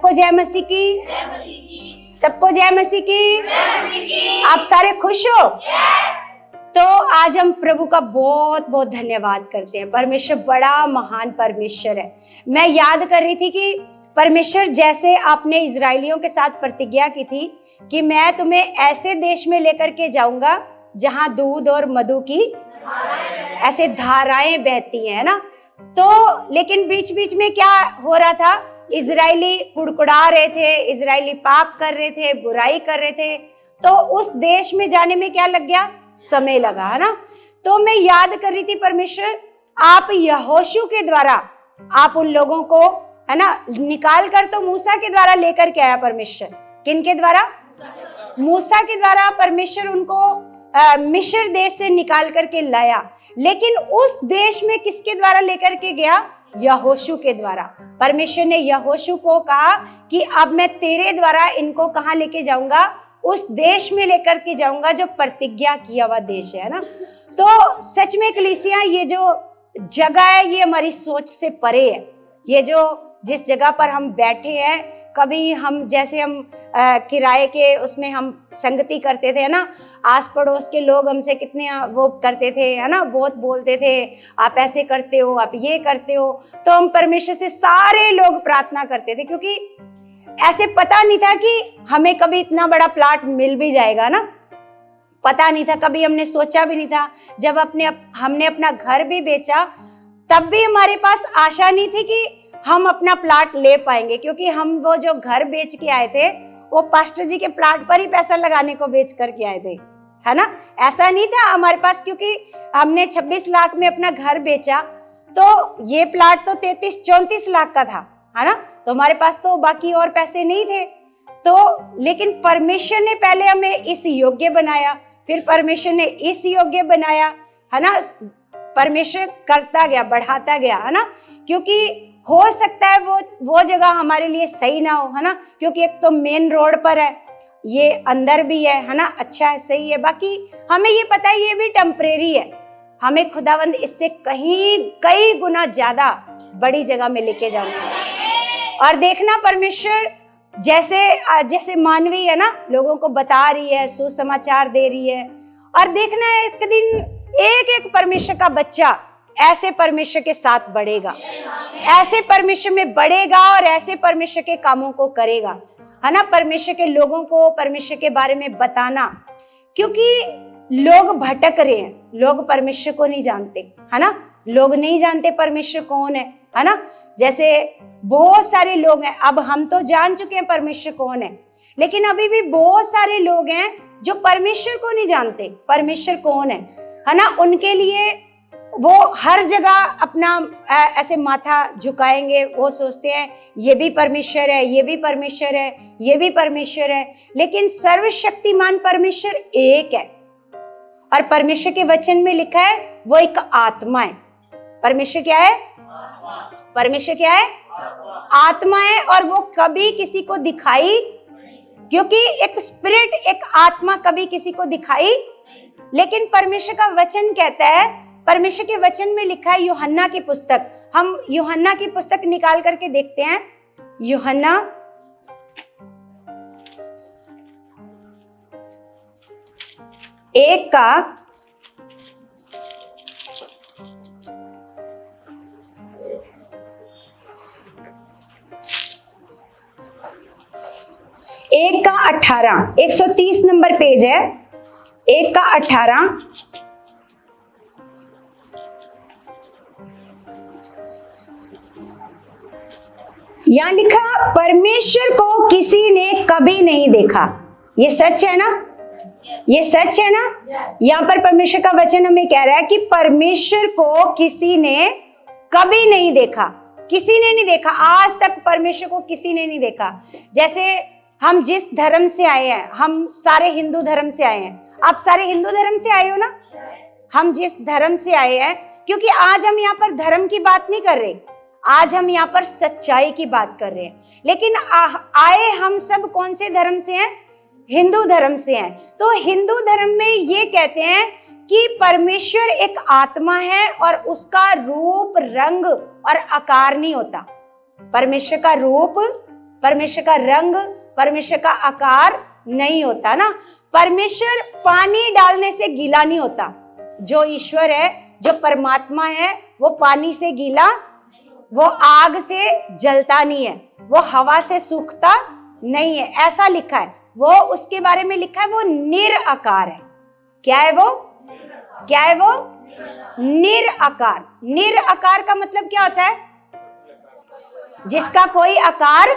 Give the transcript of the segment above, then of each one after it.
सबको जय मसीह की, सबको जय मसीह की। आप सारे खुश हो? तो आज हम प्रभु का बहुत बहुत धन्यवाद करते हैं। परमेश्वर बड़ा महान परमेश्वर है। मैं याद कर रही थी कि परमेश्वर जैसे आपने इजरायलियों के साथ प्रतिज्ञा की थी कि मैं तुम्हें ऐसे देश में लेकर के जाऊंगा जहां दूध और मधु की ऐसे धाराएं बहती हैं, ना। तो लेकिन बीच बीच में क्या हो रहा था? इजरायली कुड़कुड़ा रहे थे, इजरायली पाप कर रहे थे, बुराई कर रहे थे। तो उस देश में जाने में क्या लग गया? समय लगा, है ना। तो मैं याद कर रही थी, परमेश्वर आप यहोशू के द्वारा आप उन लोगों को, है ना, निकाल कर तो मूसा के द्वारा लेकर के आया। परमेश्वर किन के द्वारा? मूसा के द्वारा परमेश्वर उनको मिस्र देश से निकाल करके लाया। लेकिन उस देश में किसके द्वारा लेकर के गया? यहोशू के द्वारा। परमेश्वर ने यहोशू को कहा कि अब मैं तेरे द्वारा इनको कहाँ लेके जाऊंगा? उस देश में लेकर के जाऊंगा जो प्रतिज्ञा किया हुआ देश है ना। तो सच में कलीसिया, ये जो जगह है ये हमारी सोच से परे है। ये जो जिस जगह पर हम बैठे हैं, कभी हम जैसे हम किराए के उसमें हम संगति करते थे, है ना, आस पड़ोस के लोग हमसे कितने वो करते थे, है ना, बहुत बोलते थे, आप ऐसे करते हो, आप ये करते हो। तो हम परमेश्वर से सारे लोग प्रार्थना करते थे, क्योंकि ऐसे पता नहीं था कि हमें कभी इतना बड़ा प्लाट मिल भी जाएगा, ना। पता नहीं था, कभी हमने सोचा भी नहीं था। जब हमने अपना घर भी बेचा, तब भी हमारे पास आशा नहीं थी कि हम अपना प्लाट ले पाएंगे, क्योंकि हम वो जो घर बेच के आए थे वो पास्टर जी के प्लाट पर ही पैसा लगाने को बेच करके आए थे, है ना। ऐसा नहीं था हमारे पास, क्योंकि हमने 26 लाख में अपना घर बेचा, तो ये प्लाट तो 33-34 लाख का था, है ना। तो हमारे पास तो बाकी और पैसे नहीं थे। तो लेकिन परमेश्वर ने पहले हमें इस योग्य बनाया, फिर परमेश्वर ने इस योग्य बनाया, है ना। परमेश्वर करता गया, बढ़ाता गया, है ना। क्योंकि हो सकता है वो जगह हमारे लिए सही ना हो, है ना, क्योंकि एक तो मेन रोड पर है, ये अंदर भी है ना, अच्छा है, सही है। बाकी हमें ये पता है ये भी टेम्परेरी है। हमें खुदावंद इससे कई गुना ज्यादा बड़ी जगह में लेके जाऊंगा। और देखना, परमेश्वर जैसे मानवी है ना, लोगों को बता रही है, सुसमाचार दे रही है। और देखना एक दिन एक परमेश्वर का बच्चा ऐसे परमेश्वर के साथ बढ़ेगा, ऐसे परमेश्वर में बढ़ेगा और ऐसे परमेश्वर के कामों को करेगा, है ना। परमेश्वर के लोगों को परमेश्वर के बारे में बताना, क्योंकि लोग भटक रहे हैं, लोग परमेश्वर को नहीं जानते, है ना। लोग नहीं जानते परमेश्वर कौन है ना। जैसे बहुत सारे लोग हैं, अब हम तो जान चुके हैं परमेश्वर कौन है, लेकिन अभी भी बहुत सारे लोग हैं जो परमेश्वर को नहीं जानते परमेश्वर कौन है ना। उनके लिए वो हर जगह अपना ऐसे माथा झुकाएंगे। वो सोचते हैं ये भी परमेश्वर है, ये भी परमेश्वर है, ये भी परमेश्वर है, लेकिन सर्वशक्तिमान परमेश्वर एक है। और परमेश्वर के वचन में लिखा है वो एक आत्मा है। परमेश्वर क्या है? परमेश्वर क्या है? आत्मा है। और वो कभी किसी को दिखाई, क्योंकि एक स्पिरिट, एक आत्मा कभी किसी को दिखाई, लेकिन परमेश्वर का वचन कहता है, परमेश्वर के वचन में लिखा है, यूहन्ना की पुस्तक, हम यूहन्ना की पुस्तक निकाल करके देखते हैं। यूहन्ना 1 का 18, 130 नंबर पेज है, 1 का 18। यहां लिखा, परमेश्वर को किसी ने कभी नहीं देखा। ये सच है ना? ये सच है ना? यहाँ पर परमेश्वर का वचन हमें कह रहा है कि परमेश्वर को किसी ने कभी नहीं देखा। किसी ने नहीं देखा, आज तक परमेश्वर को किसी ने नहीं देखा। जैसे हम जिस धर्म से आए हैं, हम सारे हिंदू धर्म से आए हैं। आप सारे हिंदू धर्म से आए हो ना? हम जिस धर्म से आए हैं, क्योंकि आज हम यहाँ पर धर्म की बात नहीं कर रहे, आज हम यहाँ पर सच्चाई की बात कर रहे हैं। लेकिन आए हम सब कौन से धर्म से हैं? हिंदू धर्म से हैं। तो हिंदू धर्म में ये कहते हैं कि परमेश्वर एक आत्मा है और उसका रूप, रंग और आकार नहीं होता। परमेश्वर का रूप, परमेश्वर का रंग, परमेश्वर का आकार नहीं होता ना। परमेश्वर पानी डालने से गीला नहीं होता। जो ईश्वर है, जो परमात्मा है, वो पानी से गीला, वो आग से जलता नहीं है, वो हवा से सूखता नहीं है, ऐसा लिखा है। वो उसके बारे में लिखा है, वो निराकार है। क्या है वो? क्या है वो? निराकार। निराकार का मतलब क्या होता है? जिसका कोई आकार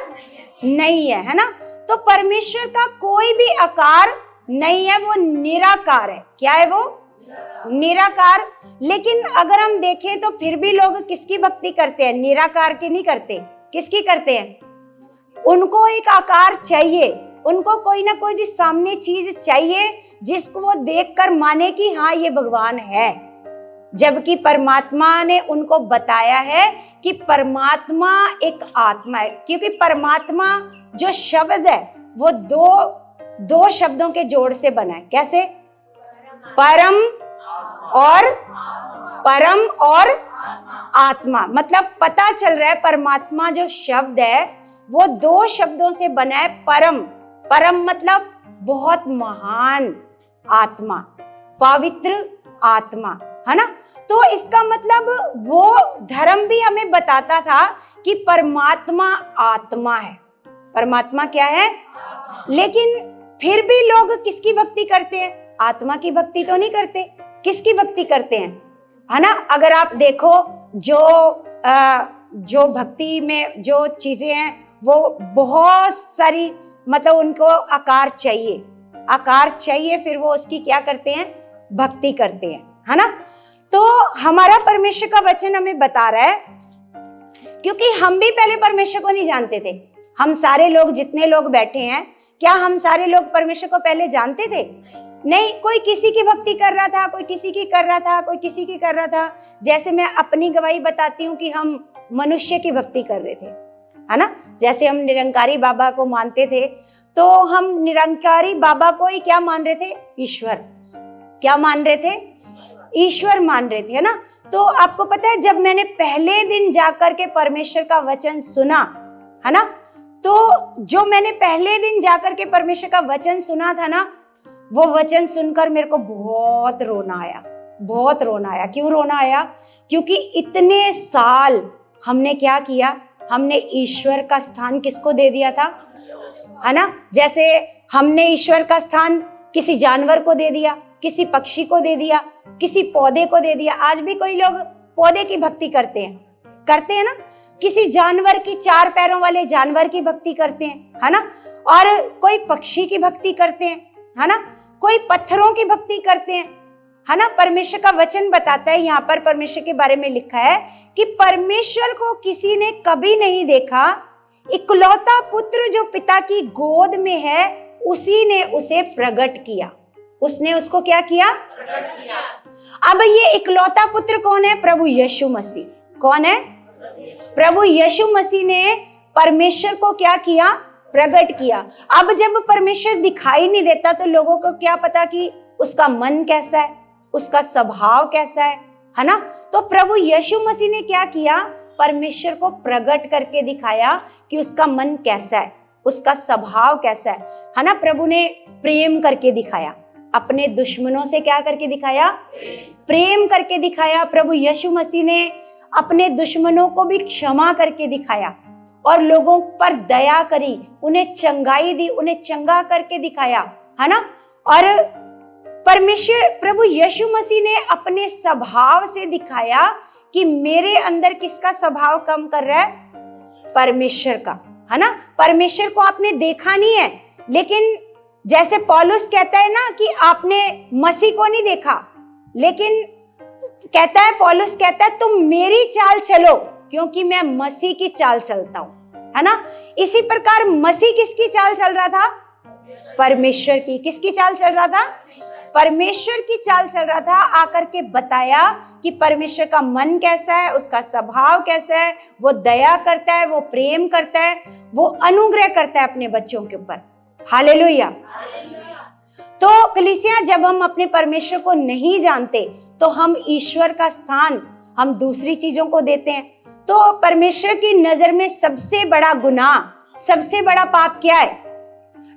नहीं है, है ना। तो परमेश्वर का कोई भी आकार नहीं है, वो निराकार है। क्या है वो? निराकार। लेकिन अगर हम देखें तो फिर भी लोग किसकी भक्ति करते हैं? निराकार की नहीं करते। किसकी करते हैं? उनको एक आकार चाहिए, उनको कोई ना कोई जिस सामने चीज चाहिए जिसको वो देखकर माने कि हाँ ये भगवान है। जबकि परमात्मा ने उनको बताया है कि परमात्मा एक आत्मा है। क्योंकि परमात्मा जो शब्द है वो दो शब्दों के जोड़ से बना है। कैसे? परम और आत्मा। मतलब पता चल रहा है परमात्मा जो शब्द है वो दो शब्दों से बना है। परम मतलब बहुत महान आत्मा, पवित्र आत्मा, है ना। तो इसका मतलब वो धर्म भी हमें बताता था कि परमात्मा आत्मा है। परमात्मा क्या है? लेकिन फिर भी लोग किसकी भक्ति करते हैं? आत्मा की भक्ति तो नहीं करते। किसकी भक्ति करते हैं? है ना। अगर आप देखो जो भक्ति में जो चीजें हैं वो बहुत सारी, मतलब उनको आकार चाहिए, फिर वो उसकी क्या करते हैं? भक्ति करते हैं, है ना। तो हमारा परमेश्वर का वचन हमें बता रहा है, क्योंकि हम भी पहले परमेश्वर को नहीं जानते थे। हम सारे लोग, जितने लोग बैठे हैं, क्या हम सारे लोग परमेश्वर को पहले जानते थे? नहीं। कोई किसी की भक्ति कर रहा था, कोई किसी की कर रहा था, कोई किसी की कर रहा था। जैसे मैं अपनी गवाही बताती हूँ कि हम मनुष्य की भक्ति कर रहे थे, है ना। जैसे हम निरंकारी बाबा को मानते थे, तो हम निरंकारी बाबा को ही क्या मान रहे थे? ईश्वर। क्या मान रहे थे? ईश्वर मान रहे थे, है ना। तो आपको पता है, जब मैंने पहले दिन जाकर के परमेश्वर का वचन सुना, है ना, तो जो मैंने पहले दिन जाकर के परमेश्वर का वचन सुना था ना, वो वचन सुनकर मेरे को बहुत रोना आया। क्यों रोना आया? क्योंकि इतने साल हमने क्या किया? हमने ईश्वर का स्थान किसको दे दिया था, है ना। जैसे हमने ईश्वर का स्थान किसी जानवर को दे दिया, किसी पक्षी को दे दिया, किसी पौधे को दे दिया। आज भी कोई लोग पौधे की भक्ति करते हैं ना। किसी जानवर की, 4 पैरों वाले जानवर की भक्ति करते हैं, है ना। और कोई पक्षी की भक्ति करते हैं, है ना। कोई पत्थरों की भक्ति करते हैं, है ना। परमेश्वर का वचन बताता है, यहाँ पर परमेश्वर के बारे में लिखा है कि परमेश्वर को किसी ने कभी नहीं देखा, इकलौता पुत्र जो पिता की गोद में है उसी ने उसे प्रकट किया। उसने उसको क्या किया? प्रकट किया। अब ये इकलौता पुत्र कौन है? प्रभु यीशु मसीह। कौन है? प्रभु यीशु मसीह ने परमेश्वर को क्या किया? प्रकट किया। अब जब परमेश्वर दिखाई नहीं देता तो लोगों को क्या पता कि उसका मन कैसा है, उसका स्वभाव कैसा है ना। तो प्रभु यीशु मसीह ने क्या किया? परमेश्वर को प्रकट करके दिखाया कि उसका मन कैसा है, उसका स्वभाव कैसा है ना। प्रभु ने प्रेम करके दिखाया, अपने दुश्मनों से क्या करके दिखाया? प्रेम करके दिखाया। प्रभु यीशु मसीह ने अपने दुश्मनों को भी क्षमा करके दिखाया और लोगों पर दया करी, उन्हें चंगाई दी, उन्हें चंगा करके दिखाया, है ना। और परमेश्वर प्रभु यीशु मसीह ने अपने स्वभाव से दिखाया कि मेरे अंदर किसका स्वभाव काम कर रहा है? परमेश्वर का, है ना। परमेश्वर को आपने देखा नहीं है, लेकिन जैसे पौलुस कहता है ना कि आपने मसीह को नहीं देखा, लेकिन कहता है, पौलुस कहता है तुम मेरी चाल चलो क्योंकि मैं मसीह की चाल चलता हूं, है ना। इसी प्रकार मसीह किसकी चाल चल रहा था? परमेश्वर की। किसकी चाल चल रहा था? परमेश्वर की चाल चल रहा था। आकर के बताया कि परमेश्वर का मन कैसा है, उसका स्वभाव कैसा है, वो दया करता है, वो प्रेम करता है, वो अनुग्रह करता है अपने बच्चों के ऊपर। हालेलुया। तो कलीसिया, जब हम अपने परमेश्वर को नहीं जानते तो हम ईश्वर का स्थान हम दूसरी चीजों को देते हैं। तो परमेश्वर की नजर में सबसे बड़ा गुनाह, सबसे बड़ा पाप क्या है?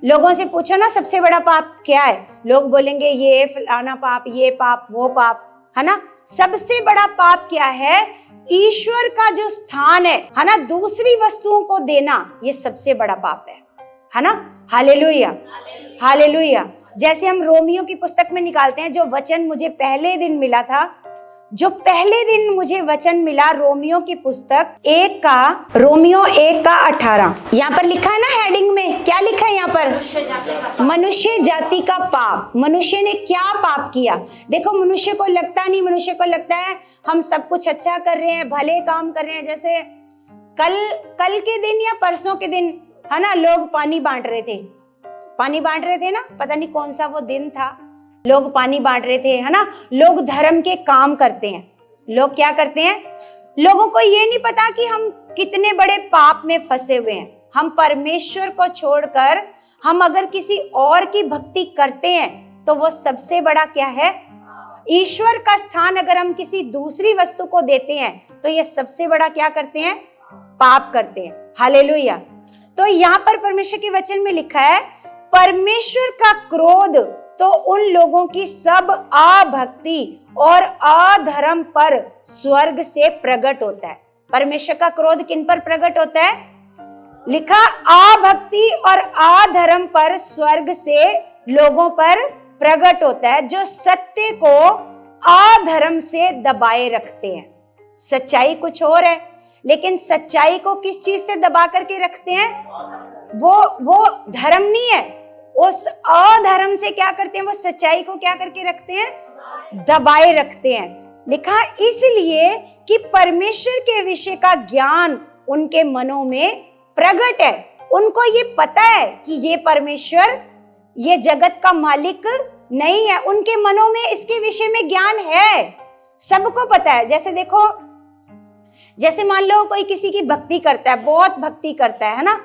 लोगों से पूछो ना, सबसे बड़ा पाप क्या है? लोग बोलेंगे ये फलाना पाप, ये पाप, वो पाप, है ना। सबसे बड़ा पाप क्या है? ईश्वर का जो स्थान है ना, दूसरी वस्तुओं को देना, ये सबसे बड़ा पाप है ना। Hallelujah, hallelujah. जैसे हम रोमियो की पुस्तक में निकालते हैं, जो वचन मुझे पहले दिन मिला था, जो पहले दिन मुझे वचन मिला, रोमियो की पुस्तक रोमियो 1:18, यहाँ पर लिखा है ना हेडिंग में, क्या लिखा है यहाँ पर? मनुष्य जाति का पाप। मनुष्य ने क्या पाप किया? देखो, मनुष्य को लगता नहीं, मनुष्य को लगता है हम सब कुछ अच्छा कर रहे हैं, भले काम कर रहे हैं। जैसे कल के दिन या परसों के दिन, है ना, लोग पानी बांट रहे थे ना, पता नहीं कौन सा वो दिन था, लोग पानी बांट रहे थे, है ना। लोग धर्म के काम करते हैं। लोग क्या करते हैं? लोगों को ये नहीं पता कि हम कितने बड़े पाप में फंसे हुए हैं। हम परमेश्वर को छोड़कर हम अगर किसी और की भक्ति करते हैं तो वो सबसे बड़ा क्या है? ईश्वर का स्थान अगर हम किसी दूसरी वस्तु को देते हैं तो ये सबसे बड़ा क्या करते हैं? पाप करते हैं। हालेलुया। तो यहाँ पर परमेश्वर के वचन में लिखा है, परमेश्वर का क्रोध तो उन लोगों की सब अभक्ति और अधर्म पर स्वर्ग से प्रकट होता है। परमेश्वर का क्रोध किन पर प्रकट होता है? लिखा, अभक्ति और अधर्म पर स्वर्ग से लोगों पर प्रकट होता है, जो सत्य को अधर्म से दबाए रखते हैं। सच्चाई कुछ और है, लेकिन सच्चाई को किस चीज से दबा करके रखते हैं? वो धर्म नहीं है, उस अधर्म से क्या करते हैं? वो सच्चाई को क्या करके रखते हैं? दबाए रखते हैं। लिखा, इसलिए कि परमेश्वर के विषय का ज्ञान उनके मनों में प्रकट है। उनको ये पता है कि ये परमेश्वर, ये जगत का मालिक नहीं है। उनके मनों में इसके विषय में ज्ञान है, सबको पता है। जैसे देखो, जैसे मान लो कोई किसी की भक्ति करता है, बहुत भक्ति करता है ना,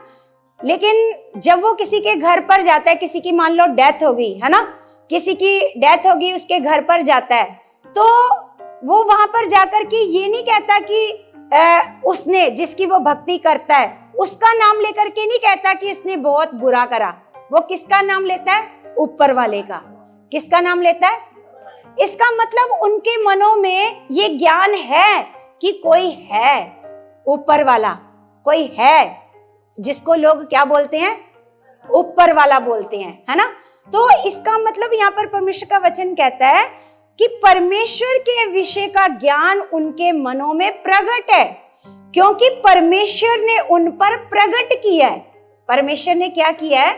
लेकिन जब वो किसी के घर पर जाता है, किसी की मान लो डेथ हो गई, है ना, किसी की डेथ होगी, उसके घर पर जाता है, तो वो वहां पर जाकर के ये नहीं कहता कि उसने, जिसकी वो भक्ति करता है, उसका नाम लेकर के नहीं कहता कि इसने बहुत बुरा करा। वो किसका नाम लेता है? ऊपर वाले का। किसका नाम लेता है? इसका मतलब उनके मनों में ये ज्ञान है कि कोई है, ऊपर वाला कोई है, जिसको लोग क्या बोलते हैं? ऊपर वाला बोलते हैं, है ना। तो इसका मतलब यहाँ पर परमेश्वर का वचन कहता है कि परमेश्वर के विषय का ज्ञान उनके मनों में प्रकट है, क्योंकि परमेश्वर ने उन पर प्रकट किया है। परमेश्वर ने क्या किया है?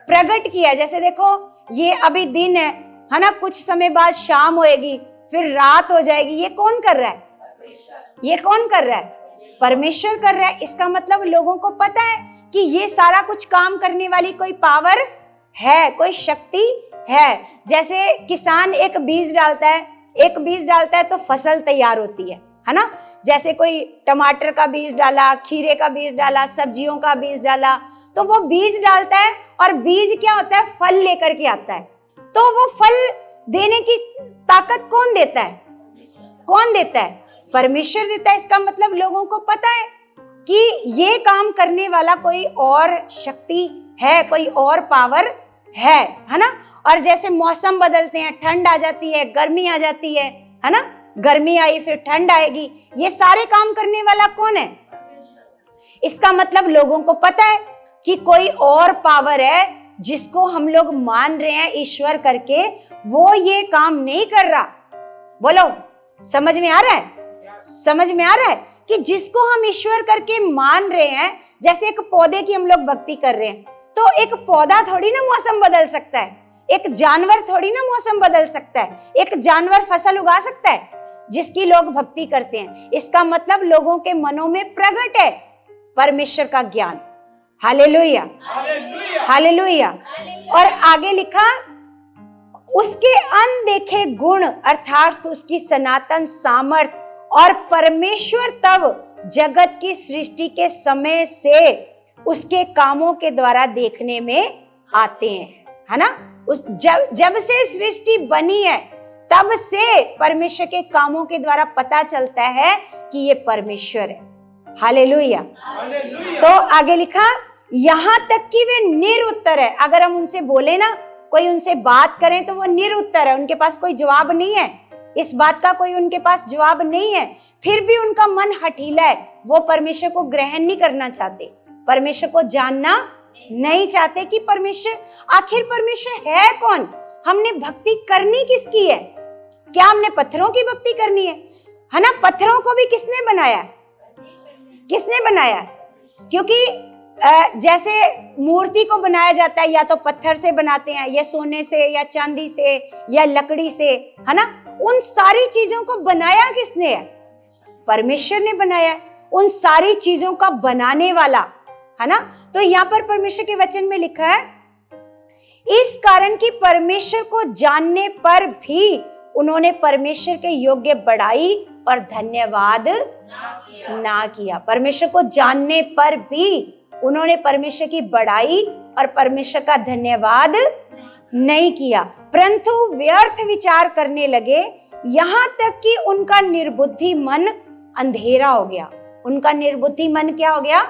प्रकट किया है। जैसे देखो, ये अभी दिन है ना, कुछ समय बाद शाम होएगी, फिर रात हो जाएगी। ये कौन कर रहा है? ये कौन कर रहा है? परमेश्वर कर रहा है। इसका मतलब लोगों को पता है कि ये सारा कुछ काम करने वाली कोई पावर है, कोई शक्ति है। जैसे किसान एक बीज डालता है तो फसल तैयार होती है ना। जैसे कोई टमाटर का बीज डाला, खीरे का बीज डाला, सब्जियों का बीज डाला, तो वो बीज डालता है और बीज क्या होता है? फल लेकर के आता है। तो वो फल देने की ताकत कौन देता है? कौन देता है? परमेश्वर देता है। इसका मतलब लोगों को पता है कि ये काम करने वाला कोई और शक्ति है, कोई और पावर है ना। और जैसे मौसम बदलते हैं, ठंड आ जाती है, गर्मी आ जाती है ना। गर्मी आई फिर ठंड आएगी, ये सारे काम करने वाला कौन है? इसका मतलब लोगों को पता है कि कोई और पावर है जिसको हम लोग मान रहे हैं ईश्वर करके, वो ये काम नहीं कर रहा। बोलो, समझ में आ रहा है? समझ में आ रहा है कि जिसको हम ईश्वर करके मान रहे हैं, जैसे एक पौधे की हम लोग भक्ति कर रहे हैं, तो एक पौधा थोड़ी ना मौसम बदल सकता है, एक जानवर थोड़ी ना मौसम बदल सकता है, एक जानवर फसल उगा सकता है जिसकी लोग भक्ति करते हैं। इसका मतलब लोगों के मनों में प्रकट है परमेश्वर का ज्ञान। Hallelujah, hallelujah. और आगे लिखा, उसके अनदेखे गुण अर्थात उसकी सनातन सामर्थ और परमेश्वर तब जगत की सृष्टि के समय से उसके कामों के द्वारा देखने में आते हैं, है ना। जब से सृष्टि बनी है तब से परमेश्वर के कामों के द्वारा पता चलता है कि ये परमेश्वर है। हालेलुया। तो आगे लिखा, यहाँ तक कि वे निरुत्तर है। अगर हम उनसे बोले ना, कोई उनसे बात करें तो वो निरुत्तर है, उनके पास कोई जवाब नहीं है, इस बात का कोई उनके पास जवाब नहीं है। फिर भी उनका मन हठीला है, वो परमेश्वर को ग्रहण नहीं करना चाहते, परमेश्वर को जानना नहीं चाहते कि परमेश्वर, आखिर परमेश्वर है कौन, हमने भक्ति करनी किसकी है। क्या हमने पत्थरों की भक्ति करनी है ना? पत्थरों को भी किसने बनाया? किसने बनाया? क्योंकि जैसे मूर्ति को बनाया जाता है, या तो पत्थर से बनाते हैं, या सोने से, या चांदी से, या लकड़ी से, है ना? उन सारी चीजों को बनाया किसने है? परमेश्वर ने बनाया। उन सारी चीजों का बनाने वाला, है ना? तो यहाँ पर परमेश्वर के वचन में लिखा है, इस कारण कि परमेश्वर को जानने पर भी उन्होंने परमेश्वर के योग्य बड़ाई और धन्यवाद ना किया। परमेश्वर को जानने पर भी उन्होंने परमेश्वर की बड़ाई और परमेश्वर का धन्यवाद नहीं किया, परंतु व्यर्थ विचार करने लगे, यहाँ तक कि उनका निर्बुद्धि मन अंधेरा हो गया। उनका निर्बुद्धि मन क्या हो गया?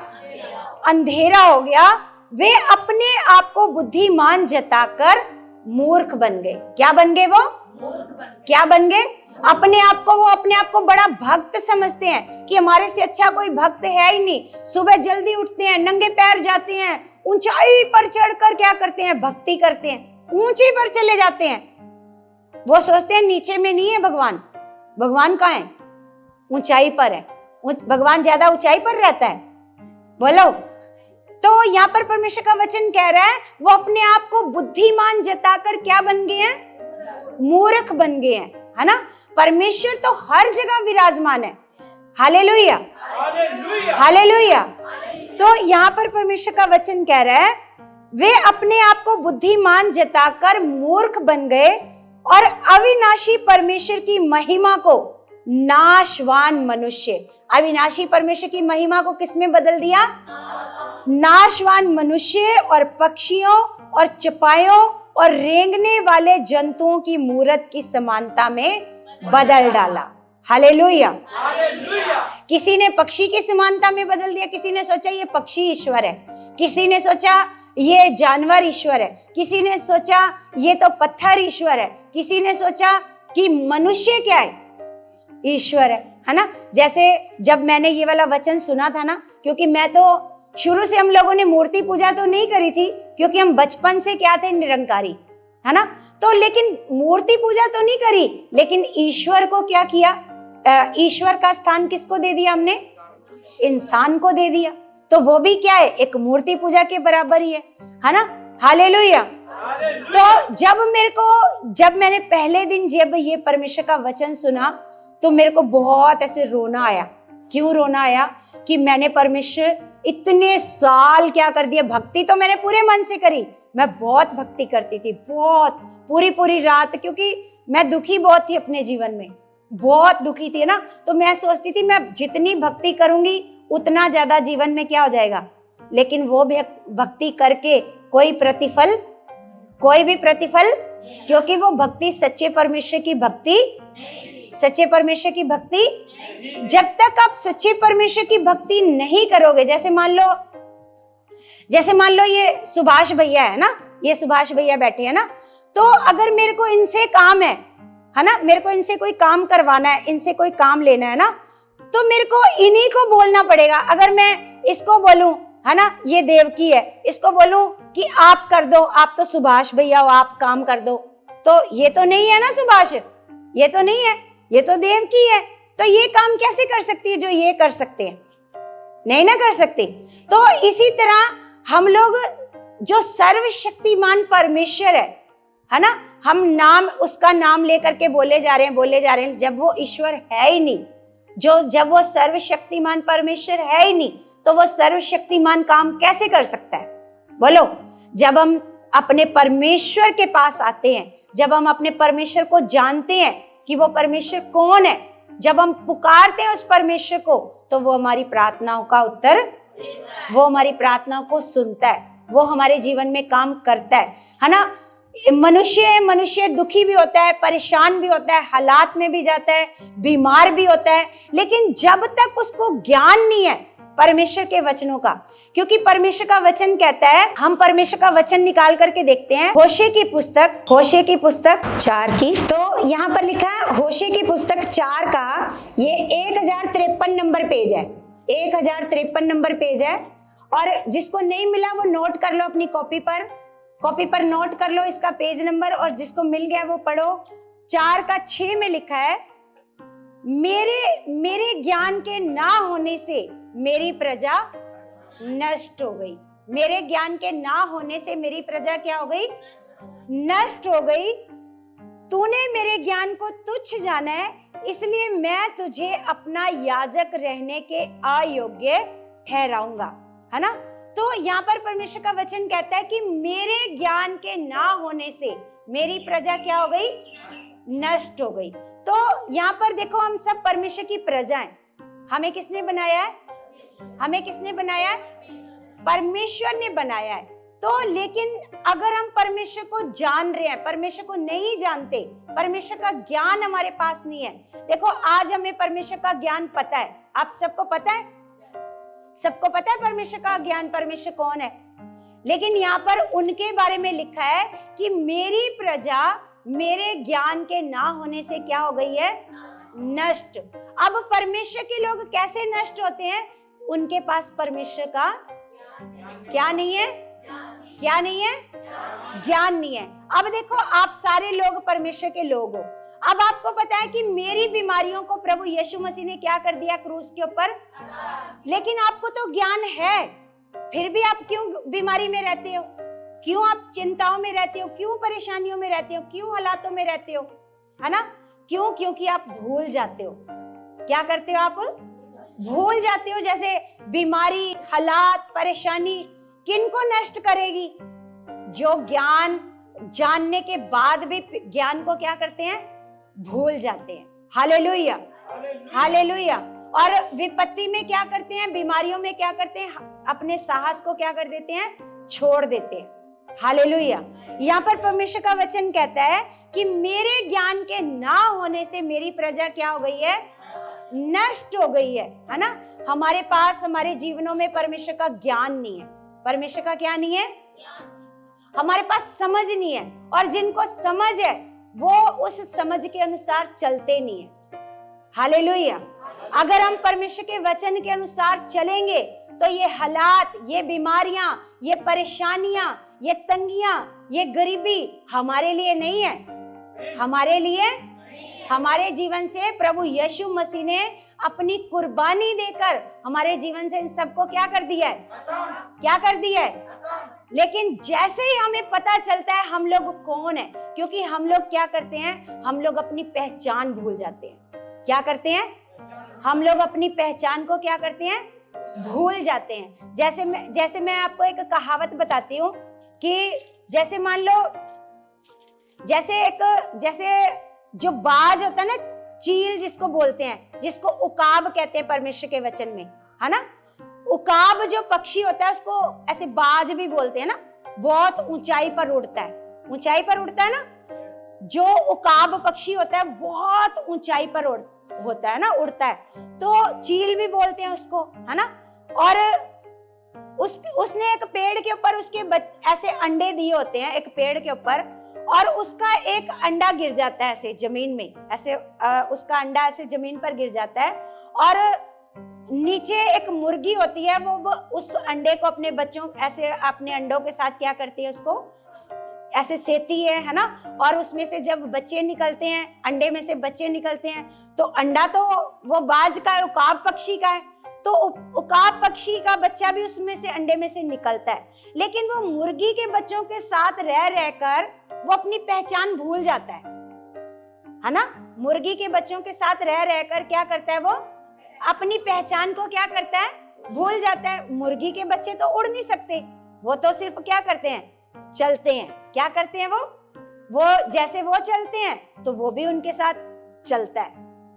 अंधेरा हो गया। वे अपने आप को बुद्धिमान जताकर मूर्ख बन गए। क्या बन गए? वो क्या बन गए? अपने आप को, वो अपने आप को बड़ा भक्त समझते हैं कि हमारे से अच्छा कोई भक्त है ही नहीं। सुबह जल्दी उठते हैं, नंगे पैर जाते हैं, ऊंचाई पर चढ़कर क्या करते हैं? भक्ति करते हैं, ऊंची पर चले जाते हैं। वो सोचते हैं नीचे में नहीं है भगवान। भगवान कहाँ है? ऊंचाई पर है। भगवान ज्यादा ऊंचाई पर रहता है, बोलो। तो यहाँ पर परमेश्वर का वचन कह रहा है, वो अपने आप को बुद्धिमान जताकर क्या बन गए हैं? मूर्ख बन गए हैं, है ना? परमेश्वर तो हर जगह विराजमान है। Hallelujah, hallelujah. तो यहाँ पर परमेश्वर का वचन कह रहा है, वे अपने आप को बुद्धिमान जताकर मूर्ख बन गए और अविनाशी परमेश्वर की महिमा को नाशवान मनुष्य, अविनाशी परमेश्वर की महिमा को किसमें बदल दिया? नाशवान मनुष्य और पक्षियों और चपायों और रेंगने वाले जंतुओं की मूरत की समानता में बदल डाला। हालेलुया। किसी ने पक्षी की समानता में बदल दिया, किसी ने सोचा ये पक्षी ईश्वर है, किसी ने सोचा ये जानवर ईश्वर है, किसी ने सोचा ये तो पत्थर ईश्वर है, किसी ने सोचा कि मनुष्य क्या है? ईश्वर है ना? जैसे जब मैंने ये वाला वचन सुना था ना, क्योंकि मैं तो शुरू से, हम लोगों ने मूर्ति पूजा तो नहीं करी थी, क्योंकि हम बचपन से क्या थे? निरंकारी, है ना? तो लेकिन मूर्ति पूजा तो नहीं करी, लेकिन ईश्वर को क्या किया? ईश्वर का स्थान किसको दे दिया हमने? इंसान को दे दिया। तो वो भी क्या है? एक मूर्ति पूजा के बराबर ही है ना? हालेलुया। तो जब मैंने पहले दिन जब ये परमेश्वर का वचन सुना, तो मेरे को बहुत ऐसे रोना आया। क्यों रोना आया? कि मैंने परमेश्वर इतने साल क्या कर दिया। भक्ति तो मैंने पूरे मन से करी, मैं बहुत भक्ति करती थी, बहुत, पूरी पूरी रात, क्योंकि मैं दुखी बहुत थी अपने जीवन में, बहुत दुखी थी ना। तो मैं सोचती थी मैं जितनी भक्ति करूंगी उतना ज्यादा जीवन में क्या हो जाएगा। लेकिन वो भी भक्ति करके कोई भी प्रतिफल, क्योंकि वो भक्ति सच्चे परमेश्वर की भक्ति, सच्चे परमेश्वर की भक्ति, जब तक आप सच्चे परमेश्वर की भक्ति नहीं करोगे, जैसे मान लो ये सुभाष भैया है ना, ये सुभाष भैया बैठे हैं ना, तो अगर मेरे को इनसे काम है ना, मेरे को इनसे कोई काम करवाना है, इनसे कोई काम लेना है ना, तो मेरे को इन्हीं को बोलना पड़ेगा। अगर मैं इसको बोलूं, है ना, ये देवकी है, इसको बोलूं कि आप कर दो, आप तो सुभाष भैया हो, आप काम कर दो, तो ये तो नहीं है ना सुभाष, ये तो नहीं है, ये तो देवकी है। तो ये काम कैसे कर सकती है जो ये कर सकते हैं? नहीं ना कर सकती। तो इसी तरह हम लोग जो सर्वशक्तिमान परमेश्वर है ना, हम उसका नाम लेकर के बोले जा रहे हैं, जब वो ईश्वर है ही नहीं, जब वो सर्वशक्तिमान परमेश्वर है ही नहीं, तो वो सर्वशक्तिमान काम कैसे कर सकता है? बोलो। जब हम अपने परमेश्वर के पास आते हैं, जब हम अपने परमेश्वर को जानते हैं कि वो परमेश्वर कौन है, जब हम पुकारते हैं उस परमेश्वर को, तो वो हमारी प्रार्थनाओं का उत्तर, वो हमारी प्रार्थनाओं को सुनता है, वो हमारे जीवन में काम करता है ना। मनुष्य दुखी भी होता है, परेशान भी होता है, हालात में भी जाता है, बीमार भी होता है, लेकिन जब तक उसको ज्ञान नहीं है परमेश्वर के वचनों का, क्योंकि परमेश्वर का वचन कहता है, हम परमेश्वर का वचन निकाल करके देखते हैं होशे की पुस्तक 4 की, तो यहाँ पर लिखा है होशे की पुस्तक 4 का ये 1053 नंबर पेज है, 1053 नंबर पेज है। और जिसको नहीं मिला वो नोट कर लो अपनी कॉपी पर नोट कर लो इसका पेज नंबर, और जिसको मिल गया वो पढ़ो। 4 का 6 में लिखा है, मेरे ज्ञान के ना होने से मेरी प्रजा नष्ट हो गई। मेरे ज्ञान के ना होने से मेरी प्रजा क्या हो गई? नष्ट हो गई। तूने मेरे ज्ञान को तुच्छ जाना है, इसलिए मैं तुझे अपना याजक रहने के अयोग्य ठहराऊंगा, है ना। तो यहाँ पर परमेश्वर का वचन कहता है कि मेरे ज्ञान के ना होने से मेरी प्रजा क्या हो गई? नष्ट हो गई। तो यहाँ पर देखो, हम सब परमेश्वर की प्रजा हैं। हमें किसने बनाया है? हमें किसने बनाया है? परमेश्वर ने बनाया है। तो लेकिन अगर हम परमेश्वर को जान रहे हैं, परमेश्वर को नहीं जानते, परमेश्वर का ज्ञान हमारे पास नहीं है। देखो, आज हमें परमेश्वर का ज्ञान पता है। आप सबको पता है? सबको पता है परमेश्वर का ज्ञान, परमेश्वर कौन है। लेकिन यहाँ पर उनके बारे में लिखा है कि मेरी प्रजा मेरे ज्ञान के ना होने से क्या हो गई है? नष्ट। अब परमेश्वर के लोग कैसे नष्ट होते हैं? उनके पास परमेश्वर का क्या नहीं है? क्या नहीं है? ज्ञान नहीं है। अब देखो, आप सारे लोग परमेश्वर के लोग हो। अब आपको पता है कि मेरी बीमारियों को प्रभु यीशु मसीह ने क्या कर दिया क्रूस के ऊपर, लेकिन आपको तो ज्ञान है, फिर भी आप क्यों बीमारी में रहते हो? क्यों आप चिंताओं में रहते हो? क्यों परेशानियों में रहते हो? क्यों हालातों में रहते हो, है ना? क्यों? क्योंकि आप भूल जाते हो। क्या करते हो? आप भूल जाते हो। जैसे बीमारी, हालात, परेशानी किनको नष्ट करेगी? जो ज्ञान जानने के बाद भी ज्ञान को क्या करते हैं? भूल जाते हैं। Hallelujah, hallelujah. और विपत्ति में क्या करते हैं? बीमारियों में क्या करते हैं? अपने साहस को क्या कर देते हैं? छोड़ देते हैं। हालेलुया। यहाँ पर परमेश्वर का वचन कहता है कि मेरे ज्ञान के ना होने से मेरी प्रजा क्या हो गई है? नष्ट हो गई है ना। हमारे पास, हमारे जीवनों में परमेश्वर का ज्ञान नहीं है। परमेश्वर का क्या नहीं है? हमारे पास समझ नहीं है। और जिनको समझ है वो उस समझ के अनुसार चलते नहीं है। हालेलुया। अगर हम परमेश्वर के वचन के अनुसार चलेंगे तो ये हालात, ये बीमारियां, ये परेशानियां, ये तंगियां, ये गरीबी हमारे लिए नहीं है। हमारे लिए, हमारे जीवन से प्रभु यीशु मसीह ने अपनी कुर्बानी देकर हमारे जीवन से इन सबको क्या कर दिया है? क्या कर दिया है? लेकिन जैसे ही हमें पता चलता है हम लोग कौन है, क्योंकि हम लोग क्या करते हैं? हम लोग अपनी पहचान भूल जाते हैं। क्या करते हैं? हम लोग अपनी पहचान को क्या करते हैं? भूल जाते हैं। जैसे मैं आपको एक कहावत बताती हूँ कि जैसे मान लो, जैसे जो बाज होता है ना, चील जिसको बोलते हैं, जिसको उकाब कहते हैं परमेश्वर के वचन में, है ना। उकाब जो पक्षी होता है उसको ऐसे बाज भी बोलते हैं ना। बहुत ऊंचाई पर उड़ता है, ऊंचाई पर उड़ता है ना। जो उकाब पक्षी होता है बहुत ऊंचाई पर होता है ना, उड़ता है, तो चील भी बोलते हैं उसको, है ना। और उसने एक पेड़ के ऊपर उसके ऐसे अंडे दिए होते हैं, एक पेड़ के ऊपर, और उसका एक अंडा गिर जाता है ऐसे जमीन में, ऐसे उसका अंडा ऐसे जमीन पर गिर जाता है, और नीचे एक मुर्गी होती है, वो उस अंडे को अपने बच्चों ऐसे अपने अंडों के साथ क्या करती है? उसको ऐसे सेती है ना। और उसमें से जब बच्चे निकलते हैं, अंडे में से बच्चे निकलते हैं, तो अंडा तो वो बाज का है, उकाब पक्षी का है, तो उकाब पक्षी का बच्चा भी उसमें से अंडे में से निकलता है। लेकिन वो मुर्गी के बच्चों के साथ रह रहकर वो अपनी पहचान भूल जाता है ना। मुर्गी के बच्चों के साथ रह रहकर क्या करता है? वो अपनी पहचान को क्या करता है? भूल जाता है। मुर्गी के बच्चे तो उड़ नहीं सकते, वो तो सिर्फ क्या करते हैं? चलते हैं। क्या करते हैं? वो जैसे वो चलते हैं तो वो भी उनके साथ चलता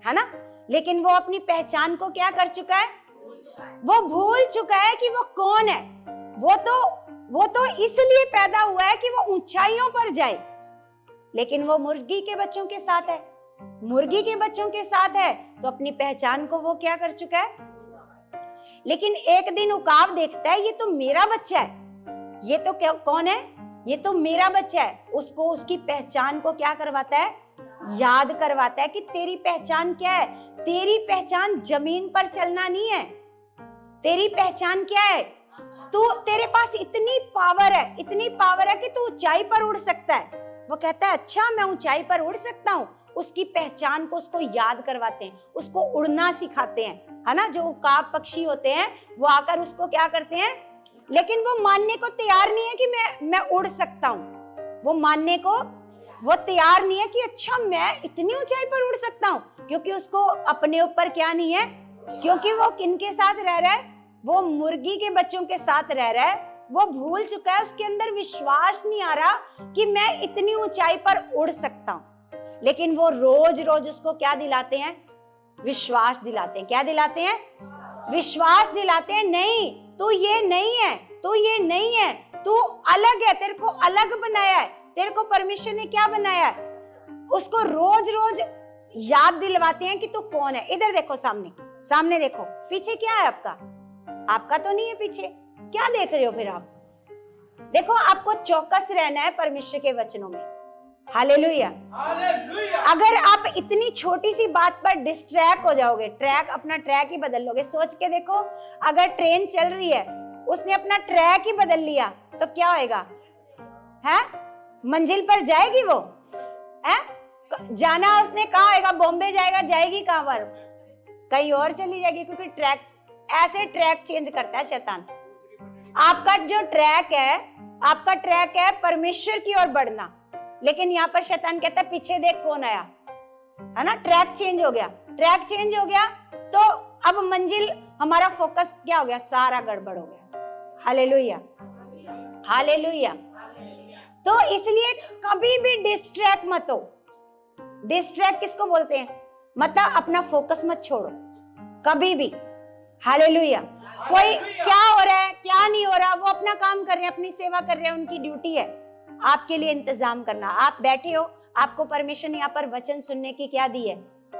है ना। लेकिन वो अपनी पहचान को क्या कर चुका है? वो भूल चुका है कि वो कौन है। वो तो इसलिए पैदा हुआ है कि वो ऊंचाइयों पर जाए, लेकिन वो मुर्गी के बच्चों के साथ है। मुर्गी के बच्चों के साथ है तो अपनी पहचान को वो क्या कर चुका है? लेकिन एक दिन उकाब देखता है ये तो मेरा बच्चा है, ये तो क्या कौन है, ये तो मेरा बच्चा है। उसको उसकी पहचान को क्या करवाता है, याद करवाता है कि तेरी पहचान क्या है। तेरी पहचान जमीन पर चलना नहीं है, तेरी पहचान क्या है, तू, तेरे पास इतनी पावर है, इतनी पावर है कि तू ऊंचाई पर उड़ सकता है। वो कहता है अच्छा मैं ऊंचाई पर उड़ सकता हूँ। उसकी पहचान को उसको याद करवाते हैं, उसको उड़ना सिखाते हैं, है ना। जो उकाब पक्षी होते हैं वो आकर उसको क्या करते हैं, लेकिन वो मानने को तैयार नहीं है कि मैं उड़ सकता हूँ। वो मानने को वो तैयार नहीं है कि अच्छा मैं इतनी ऊंचाई पर उड़ सकता हूँ, क्योंकि उसको अपने ऊपर क्या नहीं है, क्योंकि वो किनके साथ रह रहा है, वो मुर्गी के बच्चों के साथ रह रहा है। वो भूल चुका है, उसके अंदर विश्वास नहीं आ रहा कि मैं इतनी ऊंचाई पर उड़ सकता हूँ। लेकिन वो रोज रोज उसको क्या दिलाते हैं, विश्वास दिलाते हैं। क्या दिलाते हैं, विश्वास दिलाते हैं। नहीं तू ये नहीं है, तू ये नहीं है, तू अलग है, तेरे को अलग बनाया है, तेरे को परमेश्वर ने क्या बनाया है। उसको रोज रोज याद दिलवाते हैं कि तू कौन है। इधर देखो, सामने सामने देखो, पीछे क्या है आपका, आपका तो नहीं है पीछे, क्या देख रहे हो फिर आप। देखो आपको चौकस रहना है परमेश्वर के वचनों में। Hallelujah, hallelujah. अगर आप इतनी छोटी सी बात पर डिस्ट्रैक्ट हो जाओगे, अपना ट्रैक ही बदल लोगे। सोच के देखो, अगर ट्रेन चल रही है, उसने अपना ट्रैक ही बदल लिया तो क्या होएगा, है मंजिल पर जाएगी वो, है जाना उसने कहाँ होएगा, बॉम्बे जाएगा, जाएगी कहाँ पर, कहीं और चली जाएगी, क्योंकि ट्रैक, ऐसे ट्रैक चेंज करता है शैतान। आपका जो ट्रैक है, आपका ट्रैक है परमेश्वर की ओर बढ़ना, लेकिन यहाँ पर शैतान कहता है पीछे देख कौन आया, है ना। ट्रैक चेंज हो गया, ट्रैक चेंज हो गया तो अब मंजिल, हमारा फोकस क्या हो गया, सारा गड़बड़ हो गया। Hallelujah, hallelujah. तो इसलिए कभी भी डिस्ट्रैक्ट मत हो। डिस्ट्रैक्ट किसको बोलते हैं, मतलब अपना फोकस मत छोड़ो कभी भी। हालेलुया। कोई क्या हो रहा है, क्या नहीं हो रहा, वो अपना काम कर रहे हैं, अपनी सेवा कर रहे हैं, उनकी ड्यूटी है आपके लिए इंतजाम करना। आप बैठे हो, आपको परमिशन यहाँ पर वचन सुनने की क्या दी है,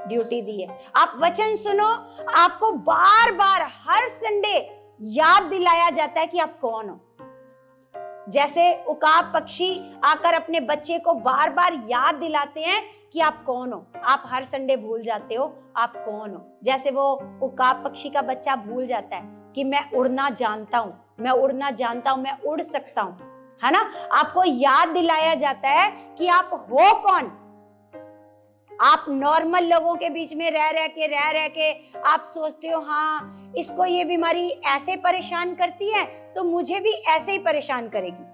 ड्यूटी दी है। आप वचन सुनो, आपको बार बार हर संडे याद दिलाया जाता है कि आप कौन हो। जैसे उकाब पक्षी आकर अपने बच्चे को बार बार याद दिलाते हैं कि आप कौन हो। आप हर संडे भूल जाते हो आप कौन हो। जैसे वो उकाब पक्षी का बच्चा भूल जाता है कि मैं उड़ना जानता हूं, मैं उड़ना जानता हूं, मैं उड़ सकता हूं, है ना। आपको याद दिलाया जाता है कि आप हो कौन। आप नॉर्मल लोगों के बीच में रह रह के आप सोचते हो हाँ इसको ये बीमारी ऐसे परेशान करती है तो मुझे भी ऐसे ही परेशान करेगी,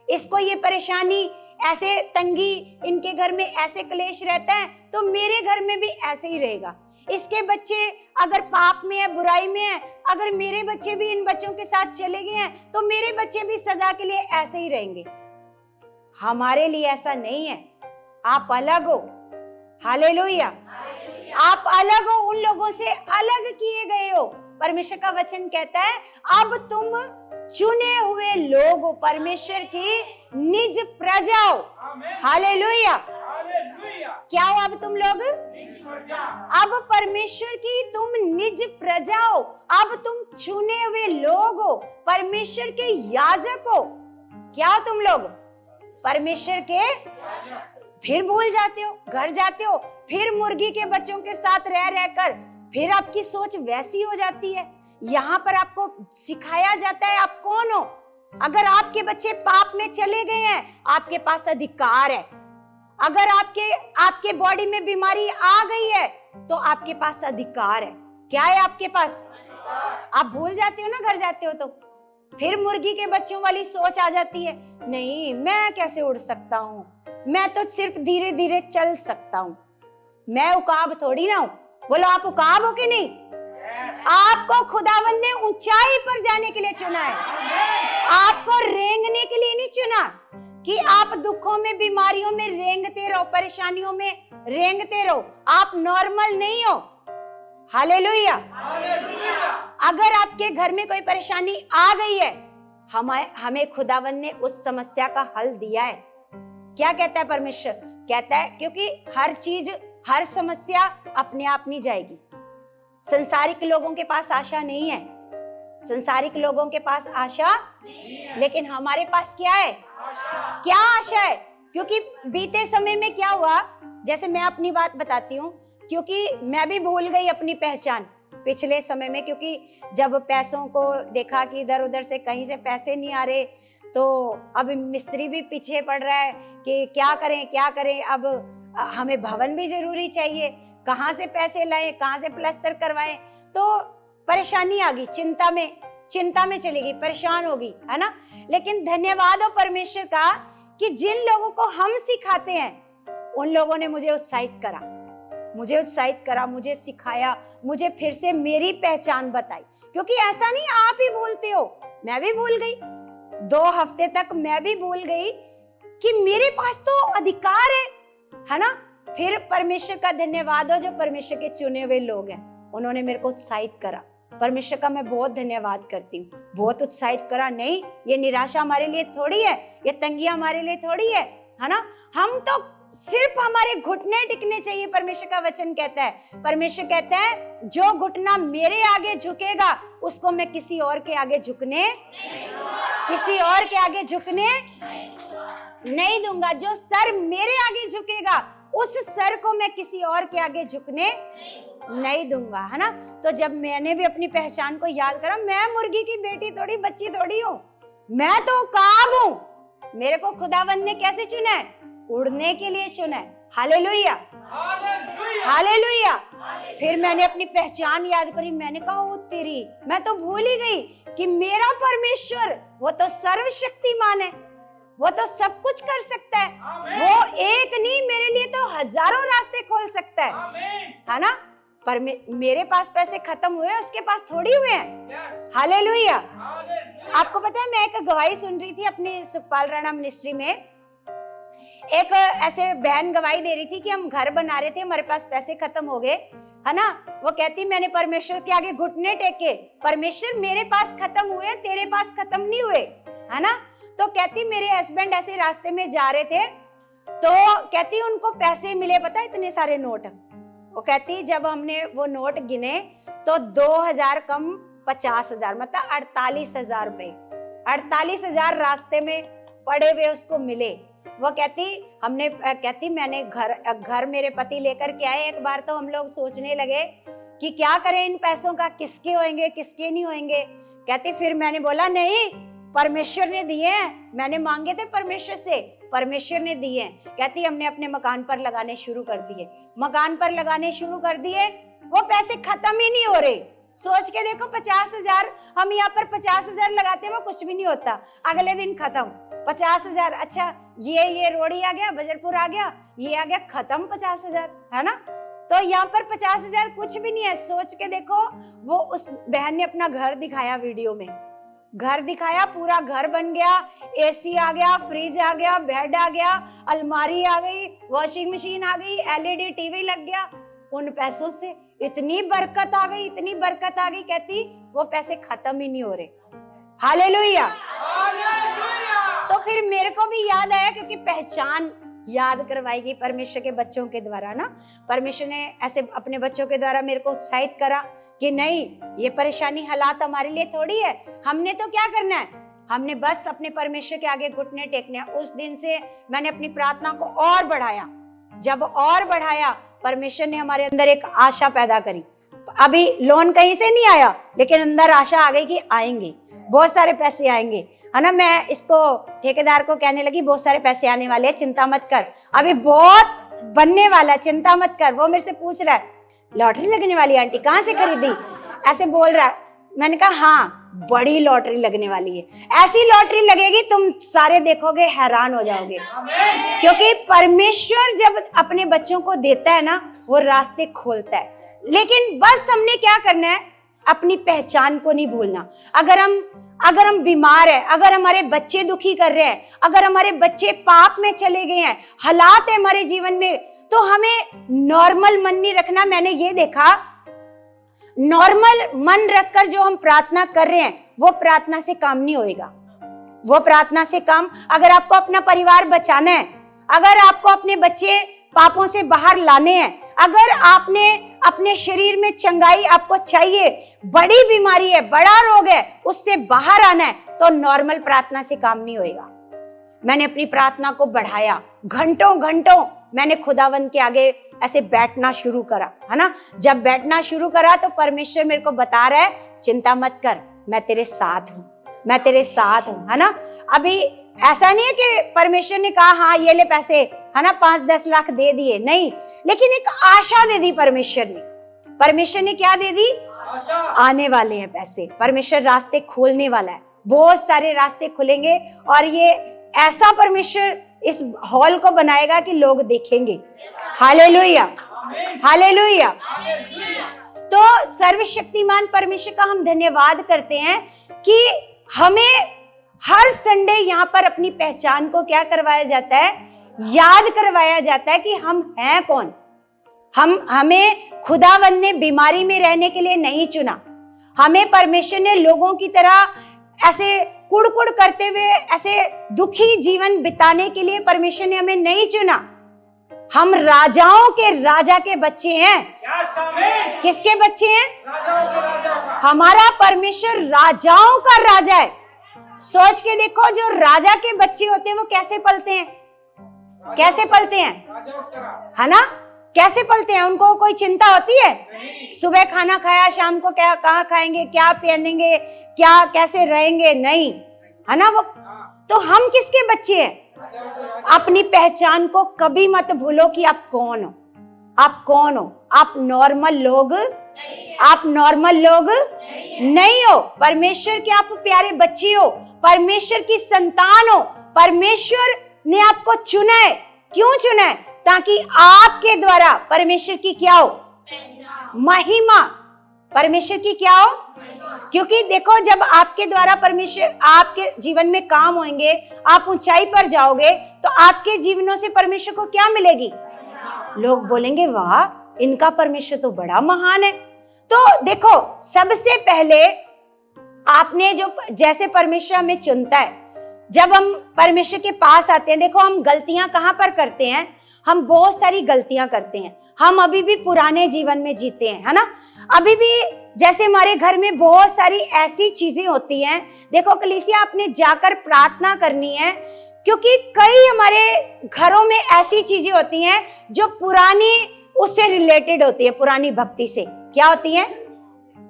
इसको ये परेशानी ऐसे तंगी, इनके घर में ऐसे क्लेश रहता है तो मेरे घर में भी ऐसे ही रहेगा। इसके बच्चे अगर पाप में है, बुराई में है, अगर मेरे बच्चे भी इन बच्चों के साथ चले गए हैं तो मेरे बच्चे भी सदा के लिए ऐसे ही रहेंगे। हमारे लिए ऐसा नहीं है, आप अलग हो। हालेलुया, आप अलग हो, उन लोगों से अलग किए गए हो। परमेश्वर का वचन कहता है अब तुम चुने हुए लोग हो, परमेश्वर की निज प्रजा हो। हालेलुया, क्या हो अब तुम लोग, अब परमेश्वर की तुम निज प्रजा हो, अब तुम चुने हुए लोग हो, परमेश्वर के याजक हो। क्या हो तुम लोग, परमेश्वर के। फिर भूल जाते हो, घर जाते हो, फिर मुर्गी के बच्चों के साथ रह रहकर फिर आपकी सोच वैसी हो जाती है। यहाँ पर आपको सिखाया जाता है आप कौन हो। अगर आपके बच्चे पाप में चले गए हैं, आपके पास अधिकार है। अगर आपके बॉडी में बीमारी आ गई है तो आपके पास अधिकार है। क्या है आपके पास, आप भूल जाते हो ना, घर जाते हो तो फिर मुर्गी के बच्चों वाली सोच आ जाती है, नहीं मैं कैसे उड़ सकता हूँ, मैं तो सिर्फ धीरे धीरे चल सकता हूँ, मैं उकाब थोड़ी ना हूं। बोलो आप उकाब हो कि नहीं। आपको खुदावंद ने ऊंचाई पर जाने के लिए चुना है, आपको रेंगने के लिए नहीं चुना कि आप दुखों में, बीमारियों में रेंगते रहो, परेशानियों में रेंगते रहो। आप नॉर्मल नहीं हो। हालेलुया। अगर आपके घर में कोई परेशानी आ गई है, हमें खुदावंद ने उस समस्या का हल दिया है। क्या कहता है परमेश्वर, कहता है क्योंकि हर चीज, हर समस्या अपने आप नहीं जाएगी। संसारिक लोगों के पास आशा नहीं है, संसारिक लोगों के पास आशा लेकिन हमारे पास क्या है? क्या आशा है? क्योंकि बीते समय में क्या हुआ, जैसे मैं अपनी बात बताती हूँ, क्योंकि मैं भी भूल गई अपनी पहचान पिछले समय में, क्योंकि जब पैसों को देखा कि इधर उधर से कहीं से पैसे नहीं आ रहे, तो अब मिस्त्री भी पीछे पड़ रहा है कि क्या करें। अब हमें भवन भी जरूरी चाहिए, कहाँ से पैसे लाएं, कहाँ से प्लास्टर करवाएं। तो परेशानी आ गई, चिंता में चली गई, परेशान हो गई, है ना। लेकिन धन्यवाद हो परमेश्वर का कि जिन लोगों को हम सिखाते हैं उन लोगों ने मुझे उत्साहित करा, मुझे सिखाया, मुझे फिर से मेरी पहचान बताई। क्योंकि ऐसा नहीं आप ही भूलते हो, मैं भी भूल गई, 2 हफ्ते तक मैं भी भूल गई कि मेरे पास तो अधिकार है ना। फिर परमेश्वर का धन्यवाद हो जो परमेश्वर के चुने हुए लोग हैं, उन्होंने मेरे को उत्साहित करा। परमेश्वर का मैं बहुत धन्यवाद करती हूँ, बहुत उत्साहित करा। नहीं, ये निराशा हमारे लिए थोड़ी है, ये तंगियां हमारे लिए थोड़ी है ना। हम तो सिर्फ हमारे घुटने टिकने चाहिए। परमेश्वर का वचन कहता है, परमेश्वर कहता है जो घुटना मेरे आगे झुकेगा उसको मैं किसी और के आगे झुकने नहीं दूंगा। जो सर मेरे आगे झुकेगा उस सर को मैं किसी और के आगे झुकने नहीं दूंगा, है ना। तो जब मैंने भी अपनी पहचान को याद करा, मैं मुर्गी की बेटी थोड़ी, बच्ची थोड़ी हूँ, मैं तो काब हूँ। मेरे को खुदावंद ने कैसे चुना है? उड़ने के लिए चुना है। Hallelujah, hallelujah. फिर मैंने अपनी पहचान याद करी, मैंने कहा ओ तेरी, मैं तो भूल ही गई कि मेरा परमेश्वर वो तो सर्वशक्तिमान है, वो तो सब कुछ कर सकता है। वो एक नहीं, मेरे लिए तो हजारों रास्ते खोल सकता है ना। पर मेरे पास पैसे खत्म हुए, उसके पास थोड़ी हुए हैं। हालेलुया। आपको पता है, मैं एक गवाही सुन रही थी अपनी सुखपाल राणा मिनिस्ट्री में। एक ऐसे बहन गवाही दे रही थी कि हम घर बना रहे थे, हमारे पास पैसे खत्म हो गए, है ना। वो कहती मैंने परमेश्वर के आगे घुटने टेके, परमेश्वर मेरे पास खत्म हुए, तेरे पास खत्म नहीं हुए, है ना। तो कहती मेरे हस्बैंड ऐसे रास्ते में जा रहे थे, तो कहती उनको पैसे मिले, पता है इतने सारे नोट। वो कहती जब हमने वो नोट गिने तो 2000 कम 50,000, मतलब 48,000 रुपए, 48,000 रास्ते में पड़े हुए उसको मिले। वो कहती मैंने घर मेरे पति लेकर के आए। एक बार तो हम लोग सोचने लगे कि क्या करें इन पैसों का, किसके होंगे किसके नहीं होंगे। कहती फिर मैंने बोला नहीं, परमेश्वर ने दिए हैं, मैंने मांगे थे परमेश्वर से, परमेश्वर ने दिए हैं। कहती हमने अपने मकान पर लगाने शुरू कर दिए, वो पैसे खत्म ही नहीं हो रहे। सोच के देखो, 50,000 हम यहाँ पर 50,000 लगाते हैं, वो कुछ भी नहीं होता, अगले दिन खत्म। 50,000, अच्छा ये रोड़ी आ गया, बजरपुर आ गया, ये आ गया, खत्म 50,000, है ना। तो यहाँ पर 50,000 कुछ भी नहीं है। सोच के देखो, वो उस बहन ने अपना घर दिखाया, वीडियो में घर दिखाया, पूरा घर बन गया, एसी आ गया, फ्रिज आ गया, बेड आ गया, अलमारी आ गई, वॉशिंग मशीन आ गई, एलईडी टीवी लग गया। उन पैसों से इतनी बरकत आ गई, कहती वो पैसे खत्म ही नहीं हो रहे। हालेलुया। तो फिर मेरे को भी याद आया, क्योंकि पहचान याद करवाई गई परमेश्वर के बच्चों के द्वारा ना। परमेश्वर ने ऐसे अपने बच्चों के द्वारा मेरे को उत्साहित करा कि नहीं, ये परेशानी हालात हमारे लिए थोड़ी है, हमने तो क्या करना है, हमने बस अपने परमेश्वर के आगे घुटने टेकने हैं। उस दिन से मैंने अपनी प्रार्थना को और बढ़ाया। जब और बढ़ाया, परमेश्वर ने हमारे अंदर एक आशा पैदा करी। अभी लोन कहीं से नहीं आया, लेकिन अंदर आशा आ गई कि आएंगे, बहुत सारे पैसे आएंगे, है ना। मैं इसको ठेकेदार को कहने लगी, बहुत सारे पैसे आने वाले हैं, चिंता मत कर, अभी बहुत बनने वाला, चिंता मत कर। वो मेरे से पूछ रहा है लॉटरी लगने वाली आंटी, कहाँ से खरीदी, ऐसे बोल रहा है। मैंने कहा हाँ, बड़ी लॉटरी लगने वाली है, ऐसी लॉटरी लगेगी तुम सारे देखोगे, हैरान हो जाओगे। क्योंकि परमेश्वर जब अपने बच्चों को देता है ना, वो रास्ते खोलता है। लेकिन बस हमने क्या करना है, अपनी पहचान को नहीं भूलना। अगर हम बीमार है, अगर हमारे बच्चे दुखी कर रहे हैं, अगर हमारे बच्चे पाप में चले गए हैं, हालात है हमारे जीवन में, तो हमें नॉर्मल मन नहीं रखना। मैंने ये देखा, नॉर्मल मन रखकर जो हम प्रार्थना कर रहे हैं, वो प्रार्थना से काम नहीं होएगा। वो प्रार्थना से काम, अगर आपको अपना परिवार बचाना है, अगर आपको अपने बच्चे पापों से बाहर लाने हैं, अगर आपने अपने शरीर में चंगाई आपको चाहिए, बड़ी बीमारी है, बड़ा रोग है, उससे बाहर आना है, तो नॉर्मल प्रार्थना से काम नहीं होएगा। मैंने अपनी प्रार्थना को बढ़ाया, घंटों घंटों मैंने खुदावंद के आगे ऐसे बैठना शुरू करा, है ना। जब बैठना शुरू करा तो परमेश्वर मेरे को बता रहा है, चिंता मत कर, मैं तेरे साथ हूं, मैं तेरे साथ हूं, है ना। अभी ऐसा नहीं है कि परमेश्वर ने कहा हाँ ये ले पैसे, है ना, 5-10 लाख दे दिए, नहीं, लेकिन एक आशा दे दी परमेश्वर ने। परमेश्वर ने क्या दे दी? आशा। आने वाले हैं पैसे, परमेश्वर रास्ते खोलने वाला है, बहुत सारे रास्ते खुलेंगे, और ये ऐसा परमेश्वर इस हॉल को बनाएगा कि लोग देखेंगे। Hallelujah, hallelujah. तो सर्वशक्तिमान परमेश्वर का हम धन्यवाद करते हैं कि हमें हर संडे यहाँ पर अपनी पहचान को क्या करवाया जाता है? याद करवाया जाता है कि हम हैं कौन। हमें खुदावंद ने बीमारी में रहने के लिए नहीं चुना, हमें परमेश्वर ने लोगों की तरह ऐसे कुड़कुड़ करते हुए ऐसे दुखी जीवन बिताने के लिए परमेश्वर ने हमें नहीं चुना। हम राजाओं के राजा के बच्चे हैं। किसके बच्चे हैं? राजाओं के राजा। हमारा परमेश्वर राजाओं का राजा है। सोच के देखो, जो राजा के बच्चे होते हैं वो कैसे पलते हैं? कैसे पलते हैं, है ना? कैसे पलते हैं? उनको कोई चिंता होती है? सुबह खाना खाया, शाम को क्या कहाँ खाएंगे, क्या पहनेंगे, क्या कैसे रहेंगे, नहीं, है ना। वो तो हम किसके बच्चे हैं? अपनी पहचान को कभी मत भूलो कि आप कौन हो। आप कौन हो? आप नॉर्मल लोग, आप नॉर्मल लोग नहीं हो। परमेश्वर के आप प्यारे बच्चे हो, परमेश्वर की संतान हो। परमेश्वर ने आपको चुना है। क्यों चुना है? ताकि आपके द्वारा परमेश्वर की क्या हो? महिमा। परमेश्वर की क्या हो? क्योंकि देखो, जब आपके द्वारा परमेश्वर आपके जीवन में काम होंगे, आप ऊंचाई पर जाओगे, तो आपके जीवनों से परमेश्वर को क्या मिलेगी? लोग बोलेंगे वाह, इनका परमेश्वर तो बड़ा महान है। तो देखो, सबसे पहले आपने जो जैसे परमेश्वर हमें चुनता है, जब हम परमेश्वर के पास आते हैं, देखो हम गलतियां कहां पर करते हैं? हम बहुत सारी गलतियां करते हैं। हम अभी भी पुराने जीवन में जीते हैं, है ना। अभी भी जैसे हमारे घर में बहुत सारी ऐसी चीजें होती हैं। देखो कलीसिया, आपने जाकर प्रार्थना करनी है, क्योंकि कई हमारे घरों में ऐसी चीजें होती हैं जो पुरानी उससे रिलेटेड होती है, पुरानी भक्ति से क्या होती है?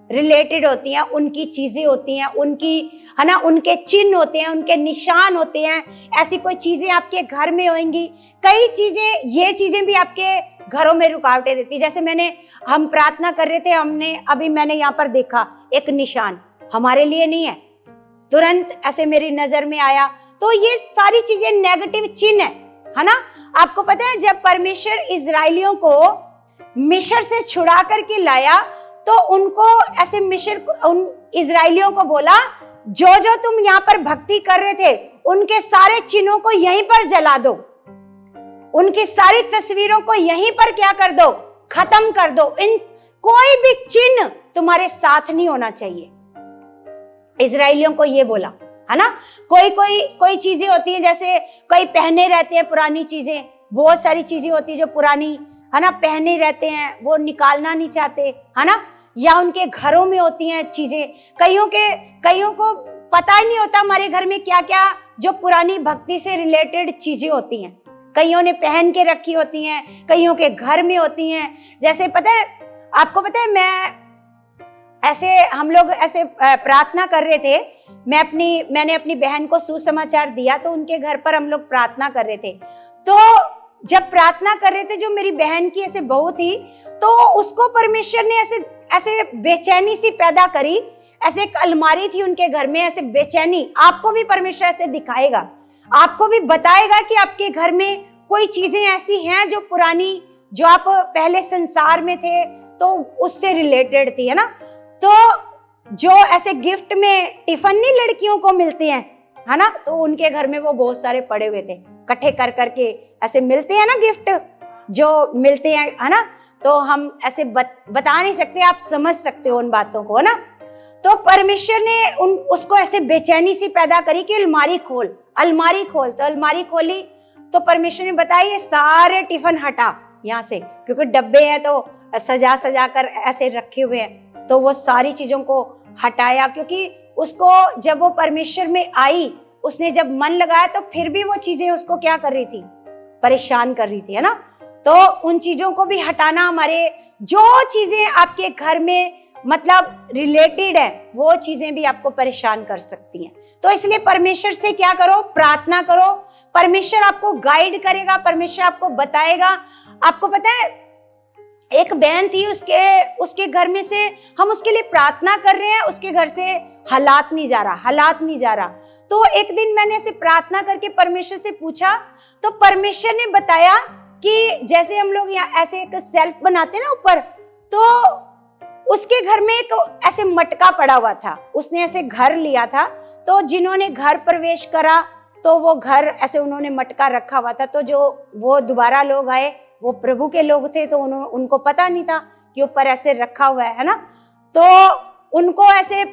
रिलेटेड होती हैं। उनकी चीजें होती हैं, उनकी, है ना, उनके चिन्ह होते हैं, उनके निशान होते हैं। ऐसी कोई चीजें आपके घर में होंगी। कई चीजें, ये चीजें भी आपके घरों में रुकावटें देती। जैसे हम प्रार्थना कर रहे थे, मैंने यहाँ पर देखा एक निशान, हमारे लिए नहीं है, तुरंत ऐसे मेरी नजर में आया। तो ये सारी चीजें नेगेटिव चिन्ह है ना। आपको पता है, जब परमेश्वर इजराइलियों को मिस्र से छुड़ा करके लाया, तो उनको ऐसे उन इजराइलियों को बोला, जो जो तुम यहाँ पर भक्ति कर रहे थे, उनके सारे चिन्हों को यहीं पर जला दो, उनकी सारी तस्वीरों को यहीं पर क्या कर दो? खत्म कर दो। इन कोई भी चिन्ह तुम्हारे साथ नहीं होना चाहिए। इजराइलियों को ये बोला, है ना। कोई चीजें होती हैं, जैसे कोई पहने रहते हैं पुरानी चीजें, बहुत सारी चीजें होती है जो पुरानी, है ना, पहने रहते हैं, वो निकालना नहीं चाहते, है ना। या उनके घरों में होती हैं चीजें। कईयों को पता ही नहीं होता हमारे घर में क्या क्या जो पुरानी भक्ति से रिलेटेड चीजें होती हैं। कईयों ने पहन के रखी होती हैं, कईयों के घर में होती हैं। जैसे पता है, आपको पता है, हम लोग ऐसे प्रार्थना कर रहे थे। मैंने अपनी बहन को सुसमाचार दिया, तो उनके घर पर हम लोग प्रार्थना कर रहे थे। तो जब प्रार्थना कर रहे थे, जो मेरी बहन की ऐसे बहू थी, तो उसको परमेश्वर ने ऐसे बेचैनी सी पैदा करी। ऐसे एक अलमारी थी उनके घर में, ऐसे बेचैनी। आपको भी परमेश्वर ऐसे दिखाएगा, आपको भी बताएगा कि आपके घर में कोई चीजें ऐसी हैं जो पुरानी, जो आप पहले संसार में थे तो उससे रिलेटेड थी, है ना। तो जो ऐसे गिफ्ट में टिफिन नहीं लड़कियों को मिलते हैं, है ना, तो उनके घर में वो बहुत सारे पड़े हुए थे, इकट्ठे कर करके ऐसे मिलते हैं ना गिफ्ट जो मिलते हैं, है ना। तो हम ऐसे बता नहीं सकते, आप समझ सकते हो उन बातों को, है ना। तो परमेश्वर ने उसको ऐसे बेचैनी सी पैदा करी कि अलमारी खोल। तो अलमारी खोली, तो परमेश्वर ने बताया ये सारे टिफिन हटा, यहाँ से, क्योंकि डब्बे हैं तो सजा सजा कर ऐसे रखे हुए हैं। तो वो सारी चीजों को हटाया, क्योंकि उसको जब वो परमेश्वर में आई, उसने जब मन लगाया तो फिर भी वो चीजें उसको क्या कर रही थी, परेशान कर रही थी, है ना। तो उन चीजों को भी हटाना, हमारे जो चीजें आपके घर में मतलब रिलेटेड है, वो चीजें भी आपको परेशान कर सकती हैं। तो इसलिए परमेश्वर से क्या करो, प्रार्थना करो। परमेश्वर आपको गाइड करेगा, परमेश्वर आपको बताएगा। आपको पता है, एक बहन थी, उसके घर में से हम उसके लिए प्रार्थना कर रहे हैं, उसके घर से हालात नहीं जा रहा। तो एक दिन मैंने ऐसे प्रार्थना करके परमेश्वर से पूछा, तो परमेश्वर ने बताया कि जैसे हम लोग यहाँ ऐसे एक सेल्फ बनाते हैं ना ऊपर, तो उसके घर में एक ऐसे मटका पड़ा हुआ था। उसने ऐसे घर लिया था, तो जिन्होंने घर प्रवेश करा तो वो घर ऐसे उन्होंने मटका रखा हुआ था। तो जो वो दोबारा लोग आए, वो प्रभु के लोग थे, तो उनको पता नहीं था कि ऊपर ऐसे रखा हुआ है ना। तो उनको ऐसे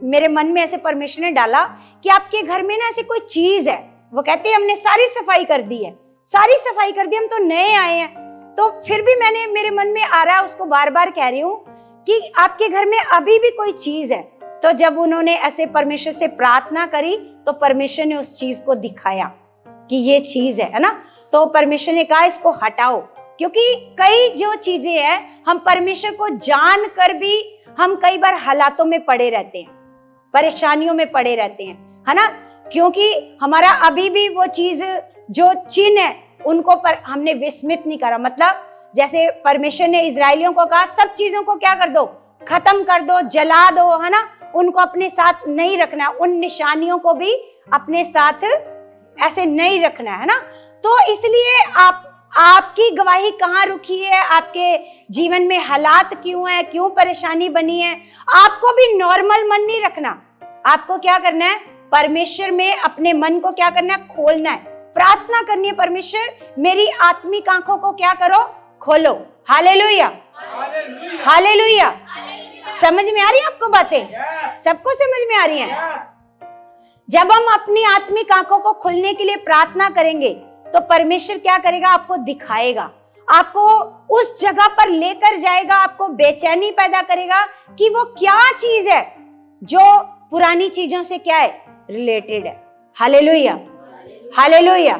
मेरे मन में ऐसे परमेश्वर ने डाला कि आपके घर में ना ऐसी कोई चीज है। वो कहते हैं हमने सारी सफाई कर दी, हम तो नए आए हैं। तो फिर भी मेरे मन में आ रहा, उसको बार बार कह रही हूँ कि आपके घर में अभी भी कोई चीज है। तो जब उन्होंने ऐसे परमेश्वर से प्रार्थना करी, तो परमेश्वर ने उस चीज को दिखाया कि ये चीज है ना। तो परमेश्वर ने कहा इसको हटाओ, क्योंकि कई जो चीजें हैं, हम परमेश्वर को जान कर भी हम कई बार हालातों में पड़े रहते हैं, परेशानियों में पड़े रहते हैं, है ना। क्योंकि हमारा अभी भी वो चीज जो चिन्ह है उनको पर हमने विस्मित नहीं करा। मतलब जैसे परमेश्वर ने इजरायलियों को कहा सब चीजों को क्या कर दो, खत्म कर दो, जला दो, है ना। उनको अपने साथ नहीं रखना, उन निशानियों को भी अपने साथ ऐसे नहीं रखना, है ना। तो इसलिए आपकी गवाही कहाँ रुकी है, आपके जीवन में हालात क्यों है, क्यों परेशानी बनी है, आपको भी नॉर्मल मन नहीं रखना। आपको क्या करना है, परमेश्वर में अपने मन को क्या करना है, खोलना है, प्रार्थना करनी है। परमेश्वर मेरी आत्मिक आंखों को क्या करो, खोलो। Hallelujah, hallelujah. समझ में आ रही है आपको बातें? सबको समझ में आ रही हैं? जब हम अपनी आत्मिक आंखों को खोलने के लिए प्रार्थना करेंगे, तो परमेश्वर क्या करेगा, आपको दिखाएगा, आपको उस जगह पर लेकर जाएगा, आपको बेचैनी पैदा करेगा कि वो क्या चीज है जो पुरानी चीजों से क्या है, रिलेटेड है। Hallelujah, hallelujah.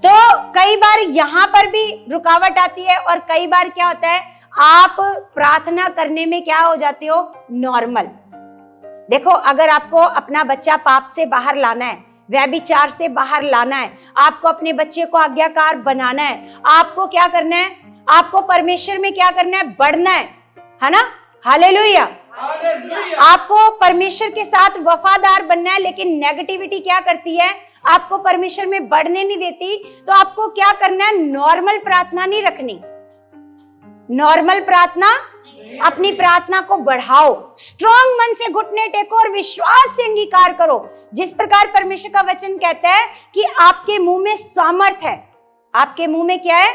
तो कई बार यहाँ पर भी रुकावट आती है, और कई बार क्या होता है, आप प्रार्थना करने में क्या हो जाते हो, नॉर्मल। देखो, अगर आपको अपना बच्चा पाप से बाहर लाना है, व्यभिचार से बाहर लाना है, आपको अपने बच्चे को आज्ञाकार बनाना है, आपको क्या करना है, आपको परमेश्वर में क्या करना है, बढ़ना है ना। हालेलुया। आपको परमेश्वर के साथ वफादार बनना है, लेकिन नेगेटिविटी क्या करती है, आपको परमेश्वर में बढ़ने नहीं देती। तो आपको क्या करना है, नॉर्मल प्रार्थना नहीं रखनी, नॉर्मल प्रार्थना, अपनी प्रार्थना को बढ़ाओ, स्ट्रॉन्ग मन से घुटने टेको और विश्वास से अंगीकार करो। जिस प्रकार परमेश्वर का वचन कहता है कि आपके मुंह में सामर्थ है। आपके मुंह में क्या है,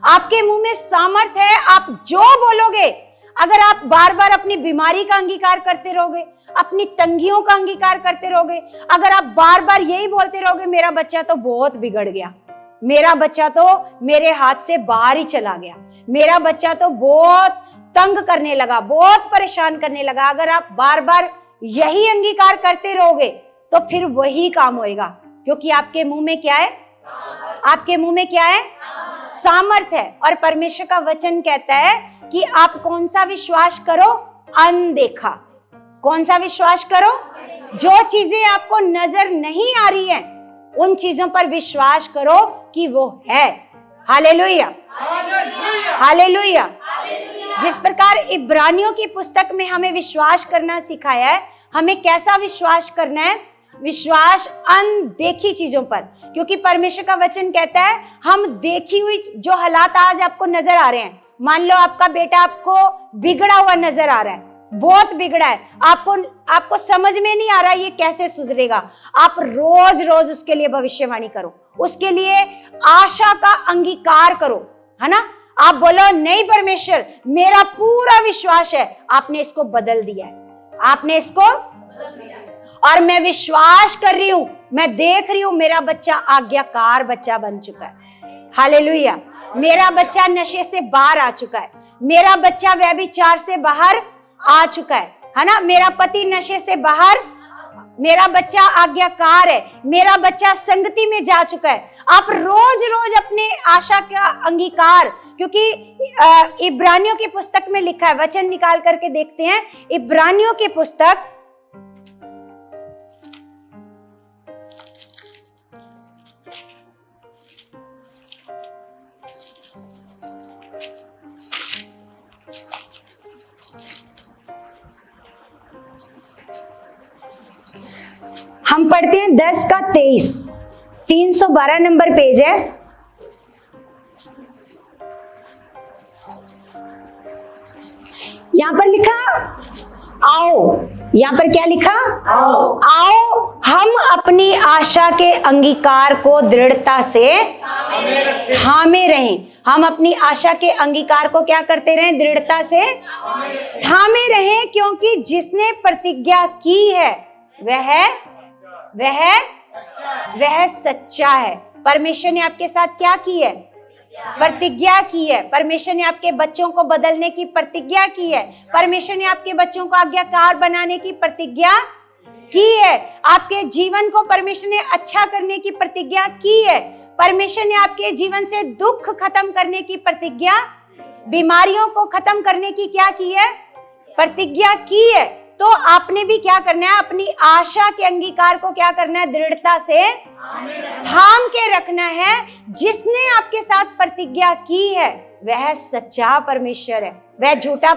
आपके मुंह में सामर्थ है। आप जो बोलोगे, अगर आप बार बार अपनी बीमारी का अंगीकार करते रहोगे, अपनी तंगियों का अंगीकार करते रहोगे, अगर आप बार बार यही बोलते रहोगे, मेरा बच्चा तो बहुत बिगड़ गया, मेरा बच्चा तो मेरे हाथ से बाहर ही चला गया, मेरा बच्चा तो बहुत तंग करने लगा, बहुत परेशान करने लगा, अगर आप बार बार यही अंगीकार करते रहोगे, तो फिर वही काम होएगा। क्योंकि आपके मुंह में क्या है, आपके मुंह में क्या है, सामर्थ है। और परमेश्वर का वचन कहता है कि आप कौन सा विश्वास करो, अनदेखा। कौन सा विश्वास करो, जो चीजें आपको नजर नहीं आ रही हैं, उन चीजों पर विश्वास करो कि वो है। Hallelujah, hallelujah. जिस प्रकार इब्रानियों की पुस्तक में हमें विश्वास करना सिखाया है, हमें कैसा विश्वास करना है, विश्वास अनदेखी चीजों पर। क्योंकि परमेश्वर का वचन कहता है, हम देखी हुई जो हालात आज आपको नजर आ रहे हैं, मान लो आपका बेटा आपको बिगड़ा हुआ नजर आ रहा है, बहुत बिगड़ा है, आपको समझ में नहीं आ रहा ये कैसे सुधरेगा, आप रोज रोज उसके लिए भविष्यवाणी करो, उसके लिए आशा का अंगीकार करो, है ना। आप बोलो, नहीं परमेश्वर, मेरा पूरा विश्वास है, आपने इसको बदल दिया है, आपने इसको, और मैं विश्वास कर रही हूं, मैं देख रही हूं, मेरा बच्चा आज्ञाकार बच्चा बन चुका है। हालेलुया। मेरा बच्चा नशे से बाहर आ चुका है, मेरा बच्चा व्यभिचार से बाहर आ चुका है ना। मेरा पति नशे से बाहर, मेरा बच्चा आज्ञाकार है, मेरा बच्चा संगति में जा चुका है। आप रोज रोज अपने आशा का अंगीकार, क्योंकि इब्रानियों की पुस्तक में लिखा है, वचन निकाल करके देखते हैं, इब्रानियों की पुस्तक हम पढ़ते हैं 10 का 23, 312 नंबर पेज है। यहां पर लिखा आओ, यहां पर क्या लिखा? आओ हम अपनी आशा के अंगीकार को दृढ़ता से थामे रहें। हम अपनी आशा के अंगीकार को क्या करते रहें? दृढ़ता से थामे रहें, क्योंकि जिसने प्रतिज्ञा की है वह सच्चा है। परमेश्वर ने आपके साथ क्या की है? प्रतिज्ञा की है। परमेश्वर ने आपके बच्चों को बदलने की प्रतिज्ञा की है। परमेश्वर ने आपके बच्चों को आज्ञाकार बनाने की प्रतिज्ञा की है। आपके जीवन को परमेश्वर ने अच्छा करने की प्रतिज्ञा की है। परमेश्वर ने आपके जीवन से दुख खत्म करने की प्रतिज्ञा, बीमारियों को खत्म करने की क्या की है? प्रतिज्ञा की है। तो आपने भी क्या करना है? अपनी आशा के अंगीकार को क्या करना है? दृढ़ता से थाम के रखना है। जिसने आपके साथ प्रतिज्ञा की है वह सच्चा परमेश्वर है। वह झूठा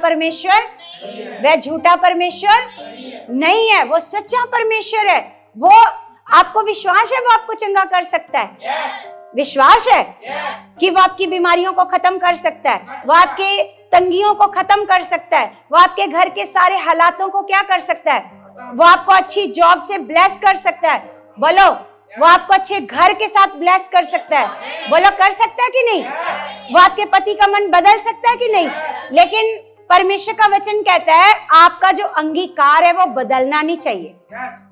परमेश्वर नहीं है, वो सच्चा परमेश्वर है। वो आपको विश्वास है वो आपको चंगा कर सकता है? विश्वास है कि वो आपकी बीमारियों को खत्म कर सकता है, वो आपके तंगियों को खत्म कर सकता है, वो आपके घर के सारे हालातों को क्या कर सकता है? वो आपको अच्छी जॉब से ब्लेस कर सकता है। बोलो, वो आपको अच्छे घर के साथ ब्लेस कर सकता है। बोलो, कर सकता है कि नहीं? वो आपके पति का मन बदल सकता है कि नहीं? लेकिन परमेश्वर का वचन कहता है आपका जो अंगीकार है वो बदलना नहीं चाहिए।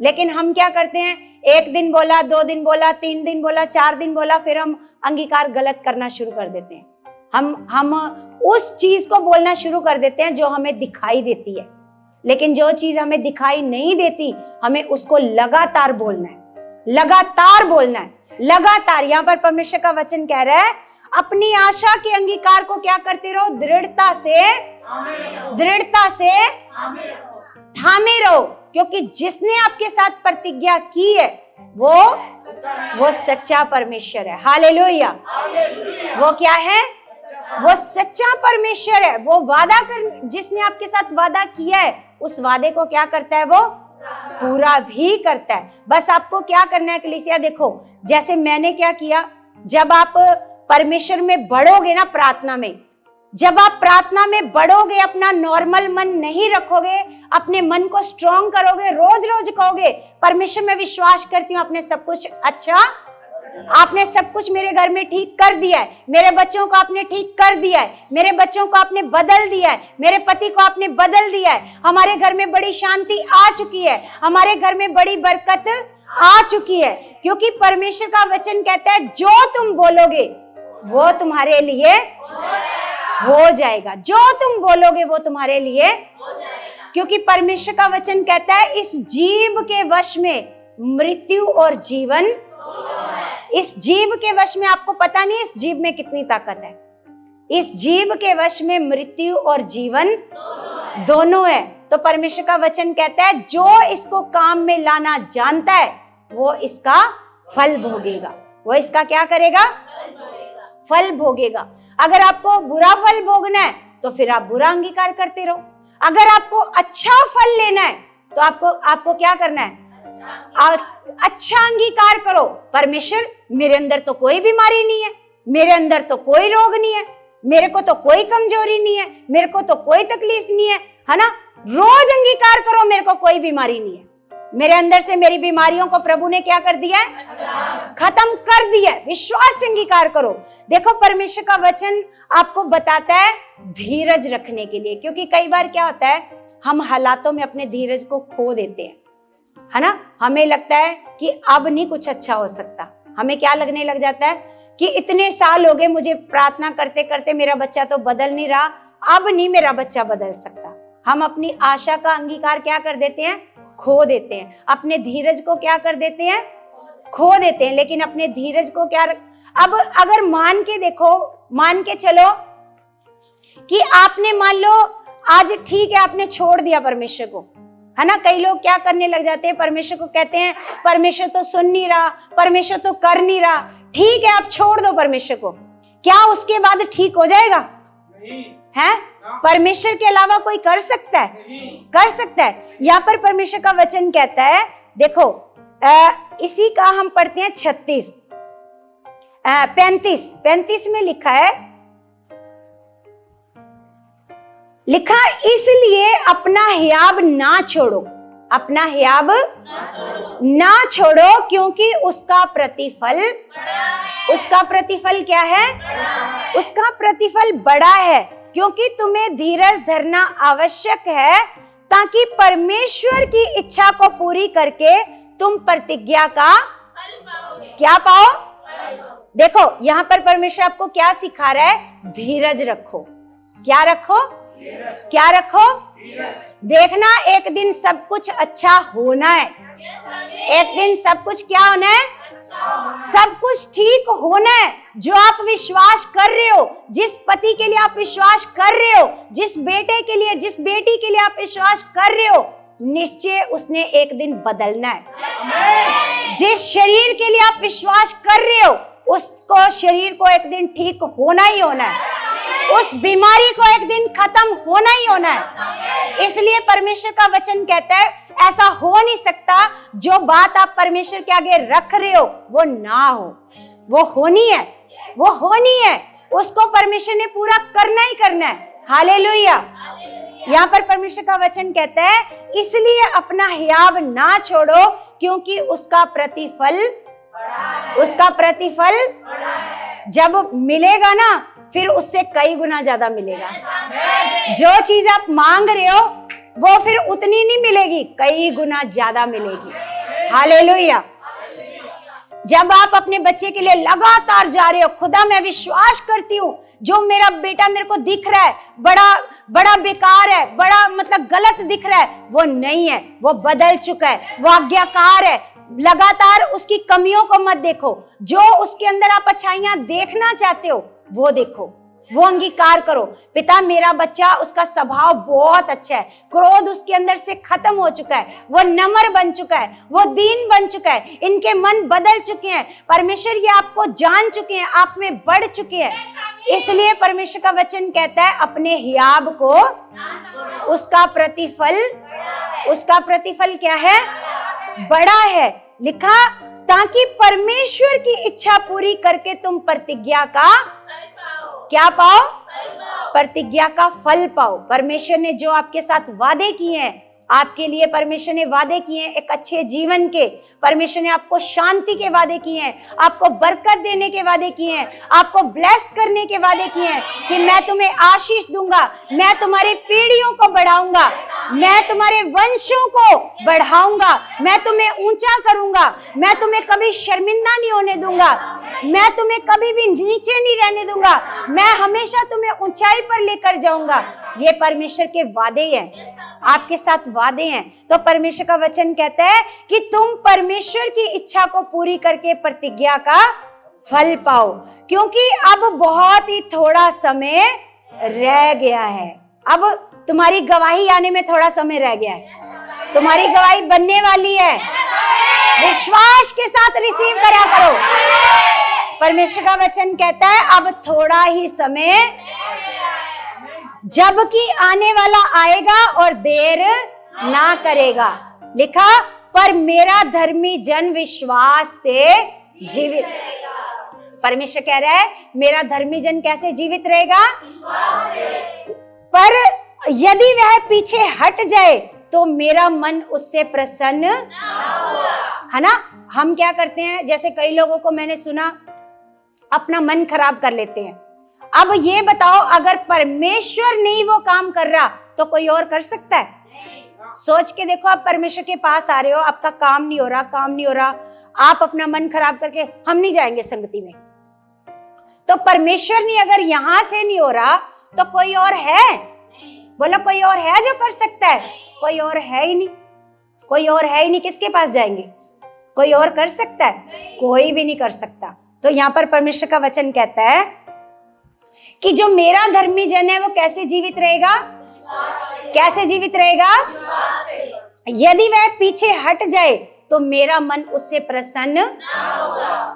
लेकिन हम क्या करते हैं? एक दिन बोला, 2 दिन बोला, 3 दिन बोला, 4 दिन बोला, फिर हम अंगीकार गलत करना शुरू कर देते हैं। हम उस चीज को बोलना शुरू कर देते हैं जो हमें दिखाई देती है। लेकिन जो चीज हमें दिखाई नहीं देती, हमें उसको लगातार बोलना है, लगातार बोलना है, लगातार। यहाँ पर परमेश्वर का वचन कह रहा है अपनी आशा के अंगीकार को क्या करते रहो? दृढ़ता से थामे रहो, क्योंकि जिसने आपके साथ प्रतिज्ञा की है वो सच्चा परमेश्वर है। हालेलुया। वो क्या है? वो सच्चा परमेश्वर है। वो वादा कर, जिसने आपके साथ वादा किया है उस वादे को क्या करता है? वो पूरा भी करता है। बस आपको क्या करना है कलीसिया? देखो, जैसे मैंने क्या किया, जब आप परमेश्वर में बढ़ोगे ना, प्रार्थना में, जब आप प्रार्थना में बढ़ोगे, अपना नॉर्मल मन नहीं रखोगे, अपने मन को स्ट्रॉन्ग करोगे, रोज रोज कहोगे परमेश्वर में विश्वास करती हूँ आपने सब कुछ अच्छा, आपने सब कुछ मेरे घर में ठीक कर दिया है, मेरे बच्चों को आपने ठीक कर दिया है, मेरे बच्चों को आपने बदल दिया है, मेरे पति को आपने बदल दिया है, हमारे घर में बड़ी शांति आ चुकी है, हमारे घर में बड़ी बरकत आ चुकी है। क्योंकि परमेश्वर का वचन कहता है जो तुम बोलोगे वो तुम्हारे लिए हो जाएगा। जो तुम बोलोगे वो तुम्हारे लिए, क्योंकि परमेश्वर का वचन कहता है इस जीभ के वश में मृत्यु और जीवन, इस जीभ के वश में, आपको पता नहीं इस जीभ में कितनी ताकत है। इस जीभ के वश में मृत्यु और जीवन दोनों है। तो परमेश्वर का वचन कहता है जो इसको काम में लाना जानता है वो इसका फल भोगेगा। वो इसका क्या करेगा? फल भोगेगा। अगर आपको बुरा फल भोगना है तो फिर आप बुरा अंगीकार करते रहो। अगर आपको अच्छा फल लेना है तो आपको क्या करना है? अच्छा अंगीकार करो। परमेश्वर, मेरे अंदर तो कोई बीमारी नहीं है, मेरे अंदर तो कोई रोग नहीं है, मेरे को तो कोई कमजोरी नहीं है, मेरे को तो कोई तकलीफ नहीं है ना? रोज अंगीकार करो मेरे को कोई बीमारी नहीं है, मेरे अंदर से मेरी बीमारियों को प्रभु ने क्या कर दिया है? खत्म कर दिया है। विश्वास से अंगीकार करो। देखो, परमेश्वर का वचन आपको बताता है धीरज रखने के लिए, क्योंकि कई बार क्या होता है हम हालातों में अपने धीरज को खो देते हैं, है ना? हमें लगता है कि अब नहीं कुछ अच्छा हो सकता। हमें क्या लगने लग जाता है कि इतने साल हो गए मुझे प्रार्थना करते करते, मेरा बच्चा तो बदल नहीं रहा, अब नहीं मेरा बच्चा बदल सकता। हम अपनी आशा का अंगीकार क्या कर देते हैं? खो देते हैं। अपने धीरज को क्या कर देते हैं? खो देते हैं। लेकिन अपने धीरज को क्या, अब अगर मान के देखो, मान के चलो कि आपने, मान लो आज ठीक है आपने छोड़ दिया परमेश्वर को, है ना। कई लोग क्या करने लग जाते हैं, परमेश्वर को कहते हैं परमेश्वर तो सुन नहीं रहा, परमेश्वर तो कर नहीं रहा। ठीक है आप छोड़ दो परमेश्वर को, क्या उसके बाद ठीक हो जाएगा? नहीं है। परमेश्वर के अलावा कोई कर सकता है? कर सकता है। यहाँ पर परमेश्वर का वचन कहता है, देखो इसी का हम पढ़ते हैं 35 में लिखा है, इसलिए अपना हियाब ना छोड़ो, अपना हियाब ना छोड़ो, क्योंकि उसका प्रतिफल क्या है? उसका प्रतिफल बड़ा है। क्योंकि तुम्हें धीरज धरना आवश्यक है, ताकि परमेश्वर की इच्छा को पूरी करके तुम प्रतिज्ञा का क्या पाओ? देखो यहाँ पर परमेश्वर आपको क्या सिखा रहा है? धीरज रखो। क्या रखो? क्या रखो? देखना एक दिन सब कुछ अच्छा होना है। एक दिन सब कुछ क्या होना है? सब कुछ ठीक होना है। जो आप विश्वास कर रहे हो, जिस पति के लिए आप विश्वास कर रहे हो, जिस बेटे के लिए, जिस बेटी के लिए आप विश्वास कर रहे हो, निश्चय उसने एक दिन बदलना है। जिस शरीर के लिए आप विश्वास कर रहे हो, उसको शरीर को एक दिन ठीक होना ही होना है। उस बीमारी को एक दिन खत्म होना ही होना है। इसलिए परमेश्वर का वचन कहता है ऐसा हो नहीं सकता जो बात आप परमेश्वर के आगे रख रहे हो वो ना हो। वो होनी है, वो होनी है। उसको परमेश्वर ने पूरा करना ही करना है। हालेलुया। यहाँ पर परमेश्वर का वचन कहता है इसलिए अपना हियाब ना छोड़ो, क्योंकि उसका प्रतिफल जब मिलेगा ना, फिर उससे कई गुना ज्यादा मिलेगा। जो चीज आप मांग रहे हो वो फिर उतनी नहीं मिलेगी, कई गुना ज्यादा मिलेगी। हालेलुया। जब आप अपने बच्चे के लिए लगातार जा रहे हो, खुदा मैं विश्वास करती हूँ जो मेरा बेटा मेरे को दिख रहा है बड़ा बेकार है, बड़ा मतलब गलत दिख रहा है, वो नहीं है, वो बदल चुका है, वो आज्ञाकार है। लगातार उसकी कमियों को मत देखो, जो उसके अंदर आप अच्छाइयां देखना चाहते हो वो देखो, वो अंगीकार करो। पिता मेरा बच्चा, उसका स्वभाव बहुत अच्छा है, क्रोध उसके अंदर से खत्म हो चुका है, वो नम्र बन चुका है, वो दीन बन चुका है, इनके मन बदल चुके हैं। परमेश्वर ये आपको जान चुके हैं, आप में बढ़ चुके हैं। इसलिए परमेश्वर का वचन कहता है अपने हियाब को, उसका प्रतिफल क्या है? बड़ा है। लिखा ताकि परमेश्वर की इच्छा पूरी करके तुम प्रतिज्ञा का क्या पाओ? प्रतिज्ञा का फल पाओ। परमेश्वर ने जो आपके साथ वादे किए हैं, आपके लिए परमेश्वर ने वादे किए हैं एक अच्छे जीवन के, परमेश्वर ने आपको शांति के वादे किए हैं, आपको बरकत देने के वादे किए हैं, आपको ब्लेस करने के वादे किए हैं कि मैं तुम्हें आशीष दूंगा, मैं तुम्हारी पीढ़ियों को बढ़ाऊंगा, मैं तुम्हारे वंशों को बढ़ाऊंगा, मैं तुम्हें ऊंचा करूंगा, मैं तुम्हें कभी शर्मिंदा नहीं होने दूंगा, मैं तुम्हें कभी भी नीचे नहीं रहने दूंगा, मैं हमेशा तुम्हें ऊंचाई पर लेकर जाऊंगा। ये परमेश्वर के वादे हैं, आपके साथ वादे हैं। तो परमेश्वर का वचन कहता है कि तुम परमेश्वर की इच्छा को पूरी करके प्रतिज्ञा का फल पाओ, क्योंकि अब बहुत ही थोड़ा समय रह गया है। अब तुम्हारी गवाही आने में थोड़ा समय रह गया है, तुम्हारी गवाही बनने वाली है। विश्वास के साथ रिसीव करा करो। परमेश्वर का वचन कहता है अब थोड़ा ही समय, जबकि आने वाला आएगा और देर ना करेगा। लिखा पर मेरा धर्मी जन विश्वास से जीवित। परमेश्वर कह रहा है मेरा धर्मी जन कैसे जीवित रहेगा? पर यदि वह पीछे हट जाए तो मेरा मन उससे प्रसन्न है ना। हम क्या करते हैं, जैसे कई लोगों को मैंने सुना अपना मन खराब कर लेते हैं। अब ये बताओ अगर परमेश्वर नहीं वो काम कर रहा तो कोई और कर सकता है? सोच के देखो, आप परमेश्वर के पास आ रहे हो, आपका काम नहीं हो रहा, आप अपना मन खराब करके हम नहीं जाएंगे संगति में, तो परमेश्वर नहीं, अगर यहां से नहीं हो रहा तो कोई और है? बोलो कोई और है जो कर सकता है? कोई और है ही नहीं, कोई और है ही नहीं। किसके पास जाएंगे? कोई और कर सकता है? कोई भी नहीं कर सकता। तो यहाँ पर परमेश्वर का वचन कहता है कि जो मेरा धर्मी जन है वो कैसे जीवित रहेगा? कैसे जीवित रहेगा? यदि वह पीछे हट जाए तो मेरा मन उससे प्रसन्न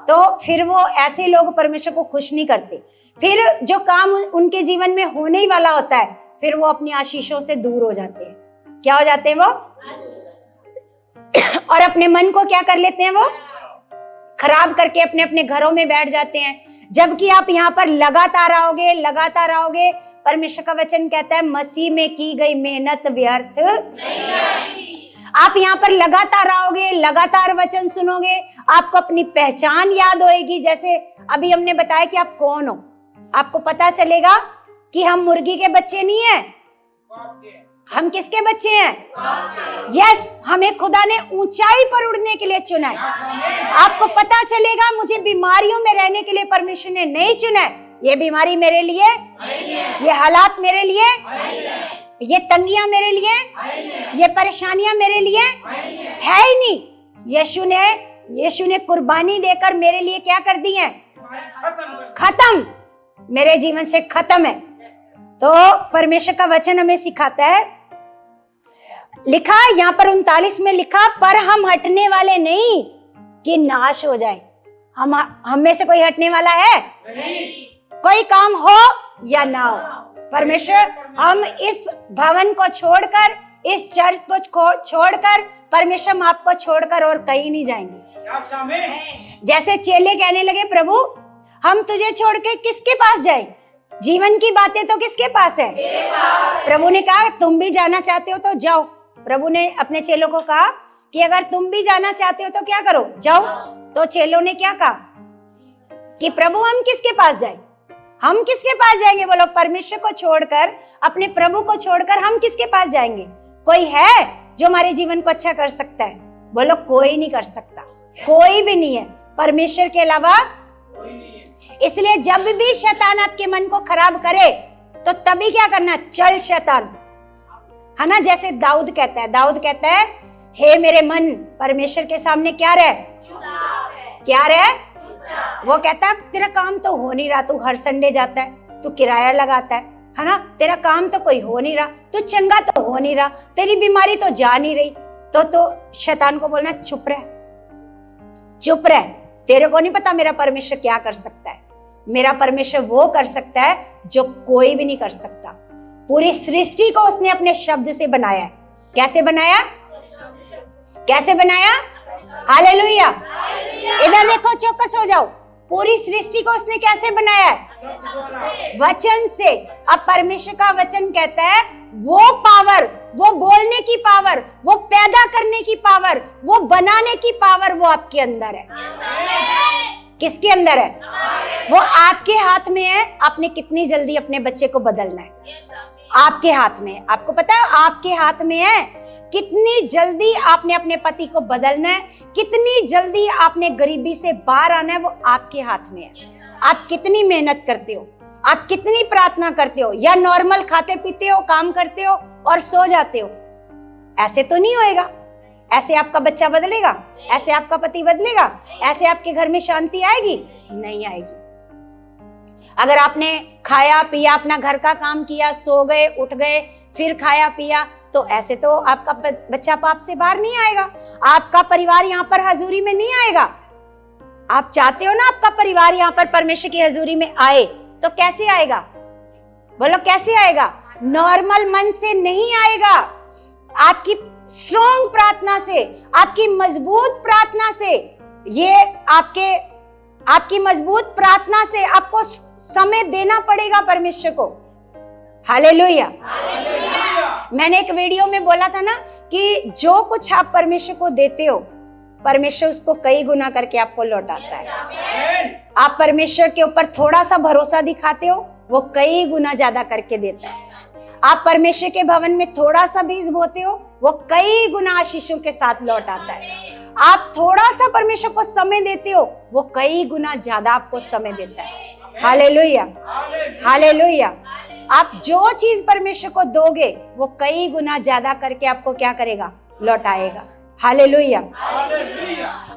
तो फिर वो ऐसे लोग परमेश्वर को खुश नहीं करते। फिर जो काम उनके जीवन में होने ही वाला होता है, फिर वो अपनी आशीषों से दूर हो जाते हैं। क्या हो जाते हैं वो? और अपने मन को क्या कर लेते हैं? वो खराब करके अपने अपने घरों में बैठ जाते हैं। जबकि आप यहाँ पर लगातार आओगे। परमेश्वर का वचन कहता है मसीह में की गई मेहनत व्यर्थ नहीं। आप यहाँ पर लगातार आओगे, लगातार वचन सुनोगे, आपको अपनी पहचान याद होएगी। जैसे अभी हमने बताया कि आप कौन हो, आपको पता चलेगा कि हम मुर्गी के बच्चे नहीं हैं। हम किसके बच्चे हैं? यस, हमें खुदा ने ऊंचाई पर उड़ने के लिए चुना है। आपको पता चलेगा मुझे बीमारियों में रहने के लिए परमेश्वर ने नहीं चुना है। ये बीमारी मेरे लिए, ये हालात मेरे लिए, ये तंगियां मेरे लिए, ये परेशानियां मेरे लिए है ही नहीं। यीशु ने कुर्बानी देकर मेरे लिए क्या कर दी है? खत्म, मेरे जीवन से खत्म है। तो परमेश्वर का वचन हमें सिखाता है, लिखा यहाँ पर 39 में लिखा, पर हम हटने वाले नहीं कि नाश हो जाए। हम में से कोई हटने वाला है? नहीं। कोई काम हो या ना हो, परमेश्वर, हम इस भवन को छोड़कर, इस चर्च को छोड़कर, परमेश्वर हम आपको छोड़कर और कहीं नहीं जाएंगे। जैसे चेले कहने लगे, प्रभु हम तुझे छोड़ के किसके पास जाएं? जीवन की बातें तो किसके पास है? प्रभु ने कहा तुम भी जाना चाहते हो तो जाओ। प्रभु ने अपने चेलों को कहा कि अगर तुम भी जाना चाहते हो तो क्या करो? जाओ। तो चेलों ने क्या कहा कि प्रभु हम किसके पास जाएं? हम किसके पास जाएंगे? बोलो, परमेश्वर को छोड़कर, अपने प्रभु को छोड़कर हम किसके पास जाएंगे? कोई है जो हमारे जीवन को अच्छा कर सकता है? बोलो, कोई नहीं कर सकता, कोई भी नहीं है परमेश्वर के अलावा। इसलिए जब भी शैतान आपके मन को खराब करे तो तभी क्या करना? चल शैतान, है ना। जैसे दाऊद कहता है हे मेरे मन, परमेश्वर के सामने क्या रहे? क्या रहे? वो कहता तेरा काम तो हो नहीं रहा, तू हर संडे जाता है, तू किराया लगाता है ना, तेरा काम तो कोई हो नहीं रहा, तू चंगा तो हो नहीं रहा, तेरी बीमारी तो जा नहीं रही। तो शैतान को बोलना चुप रह, तेरे को नहीं पता मेरा परमेश्वर क्या कर सकता है। मेरा परमेश्वर वो कर सकता है जो कोई भी नहीं कर सकता। पूरी सृष्टि को उसने अपने शब्द से बनाया है। कैसे बनाया? हालेलुया। इधर देखो, चौकस हो जाओ। पूरी सृष्टि को उसने कैसे बनाया है? वचन से। अब परमेश्वर का वचन कहता है वो पावर, वो बोलने की पावर, वो पैदा करने की पावर, वो बनाने की पावर, वो आपके अंदर है। किसके अंदर है? वो आपके हाथ में है। आपने कितनी जल्दी अपने बच्चे को बदलना है, आपके हाथ में है। आपको पता है आपके हाथ में है कितनी जल्दी आपने अपने पति को बदलना है, कितनी जल्दी आपने गरीबी से बाहर आना है, वो आपके हाथ में है। आप कितनी मेहनत करते हो, आप कितनी प्रार्थना करते हो, या नॉर्मल खाते पीते हो, काम करते हो और सो जाते हो? ऐसे तो नहीं होएगा। ऐसे आपका बच्चा बदलेगा? ऐसे आपका पति बदलेगा? ऐसे आपके घर में शांति आएगी? नहीं आएगी। अगर आपने खाया पिया, अपना घर का काम किया, सो गए, उठ गए, फिर खाया पिया, तो ऐसे तो आपका बच्चा पाप से बाहर नहीं आएगा। आपका परिवार यहाँ पर हजूरी में नहीं आएगा। आप चाहते हो ना आपका परिवार यहाँ पर परमेश्वर की हजूरी में आए, तो कैसे आएगा? बोलो कैसे आएगा? नॉर्मल मन से नहीं आएगा। आपकी स्ट्रॉन्ग प्रार्थना से, आपकी मजबूत प्रार्थना से, ये आपकी मजबूत प्रार्थना से आपको समय देना पड़ेगा परमेश्वर को। हालेलुया। मैंने एक वीडियो में बोला था ना कि जो कुछ आप परमेश्वर को देते हो, परमेश्वर उसको कई गुना करके आपको लौटाता है। आप परमेश्वर के ऊपर थोड़ा सा भरोसा दिखाते हो, वो कई गुना ज्यादा करके देता है। आप परमेश्वर के भवन में थोड़ा सा बीज बोते हो, वो कई गुना आशीषों के साथ लौट आता है। आप थोड़ा सा परमेश्वर को समय देते हो, वो कई गुना ज्यादा आपको समय देता है। Hallelujah, hallelujah. आप जो चीज परमेश्वर को दोगे वो कई गुना ज्यादा करके आपको क्या करेगा, लौटाएगा। हालेलुया।